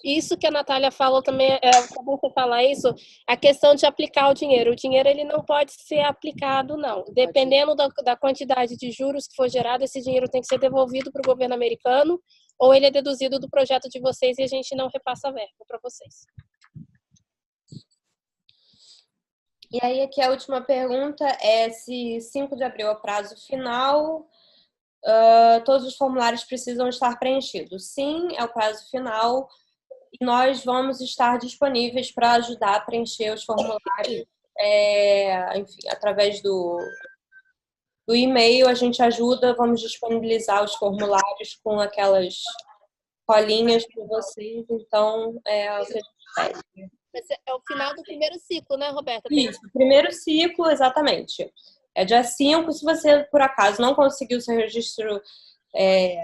Isso que a Natália falou também, é bom você falar isso, a questão de aplicar o dinheiro. O dinheiro, ele não pode ser aplicado, não. Dependendo da quantidade de juros que for gerado, esse dinheiro tem que ser devolvido para o governo americano ou ele é deduzido do projeto de vocês e a gente não repassa a verba para vocês. E aí, aqui a última pergunta é se 5 de abril é o prazo final, todos os formulários precisam estar preenchidos. Sim, é o prazo final e nós vamos estar disponíveis para ajudar a preencher os formulários, enfim, através do e-mail. A gente ajuda, vamos disponibilizar os formulários com aquelas colinhas para vocês. Então, é o que a gente pede. É o final do primeiro ciclo, né, Roberta? Isso, primeiro ciclo, exatamente. É dia 5, se você, por acaso, não conseguiu seu registro e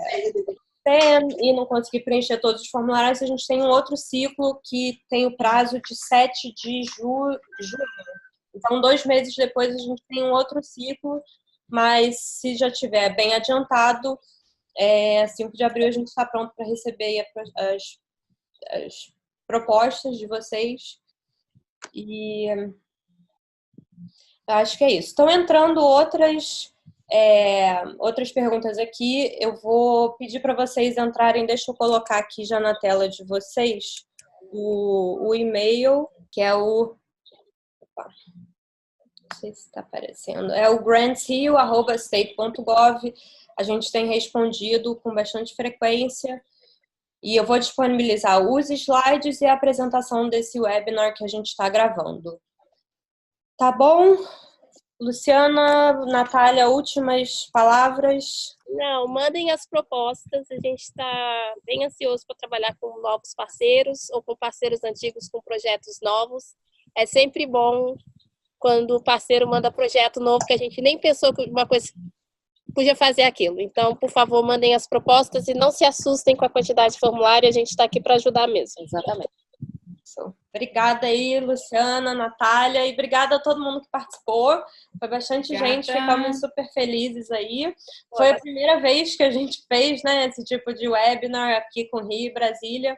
não conseguir preencher todos os formulários, a gente tem um outro ciclo que tem o prazo de 7 de junho. Então, 2 meses depois, a gente tem um outro ciclo, mas se já estiver bem adiantado, 5 de abril a gente está pronto para receber as propostas de vocês. E acho que é isso. Estão entrando outras perguntas aqui. Eu vou pedir para vocês entrarem, deixa eu colocar aqui já na tela de vocês o e-mail, que é o... Opa, não sei se está aparecendo. É o grantsrio@state.gov. A gente tem respondido com bastante frequência. E eu vou disponibilizar os slides e a apresentação desse webinar que a gente está gravando. Tá bom? Luciana, Natália, últimas palavras? Não, mandem as propostas. A gente está bem ansioso para trabalhar com novos parceiros ou com parceiros antigos com projetos novos. É sempre bom quando o parceiro manda projeto novo que a gente nem pensou que uma coisa podia fazer aquilo. Então, por favor, mandem as propostas e não se assustem com a quantidade de formulário, a gente está aqui para ajudar mesmo. Exatamente. Obrigada aí, Luciana, Natália, e obrigada a todo mundo que participou. Foi bastante gente, ficamos super felizes aí. Foi a primeira vez que a gente fez, né, esse tipo de webinar aqui com Rio e Brasília,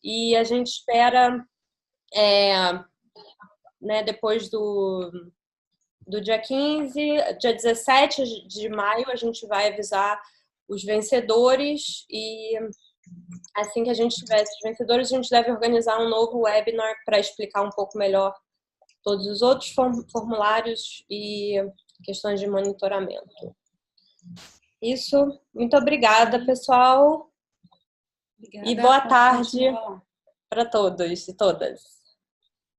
e a gente espera, né, depois do dia 15, dia 17 de maio, a gente vai avisar os vencedores e assim que a gente tiver esses vencedores, a gente deve organizar um novo webinar para explicar um pouco melhor todos os outros formulários e questões de monitoramento. Isso. Muito obrigada, pessoal. Obrigada. E boa tarde para todos e todas.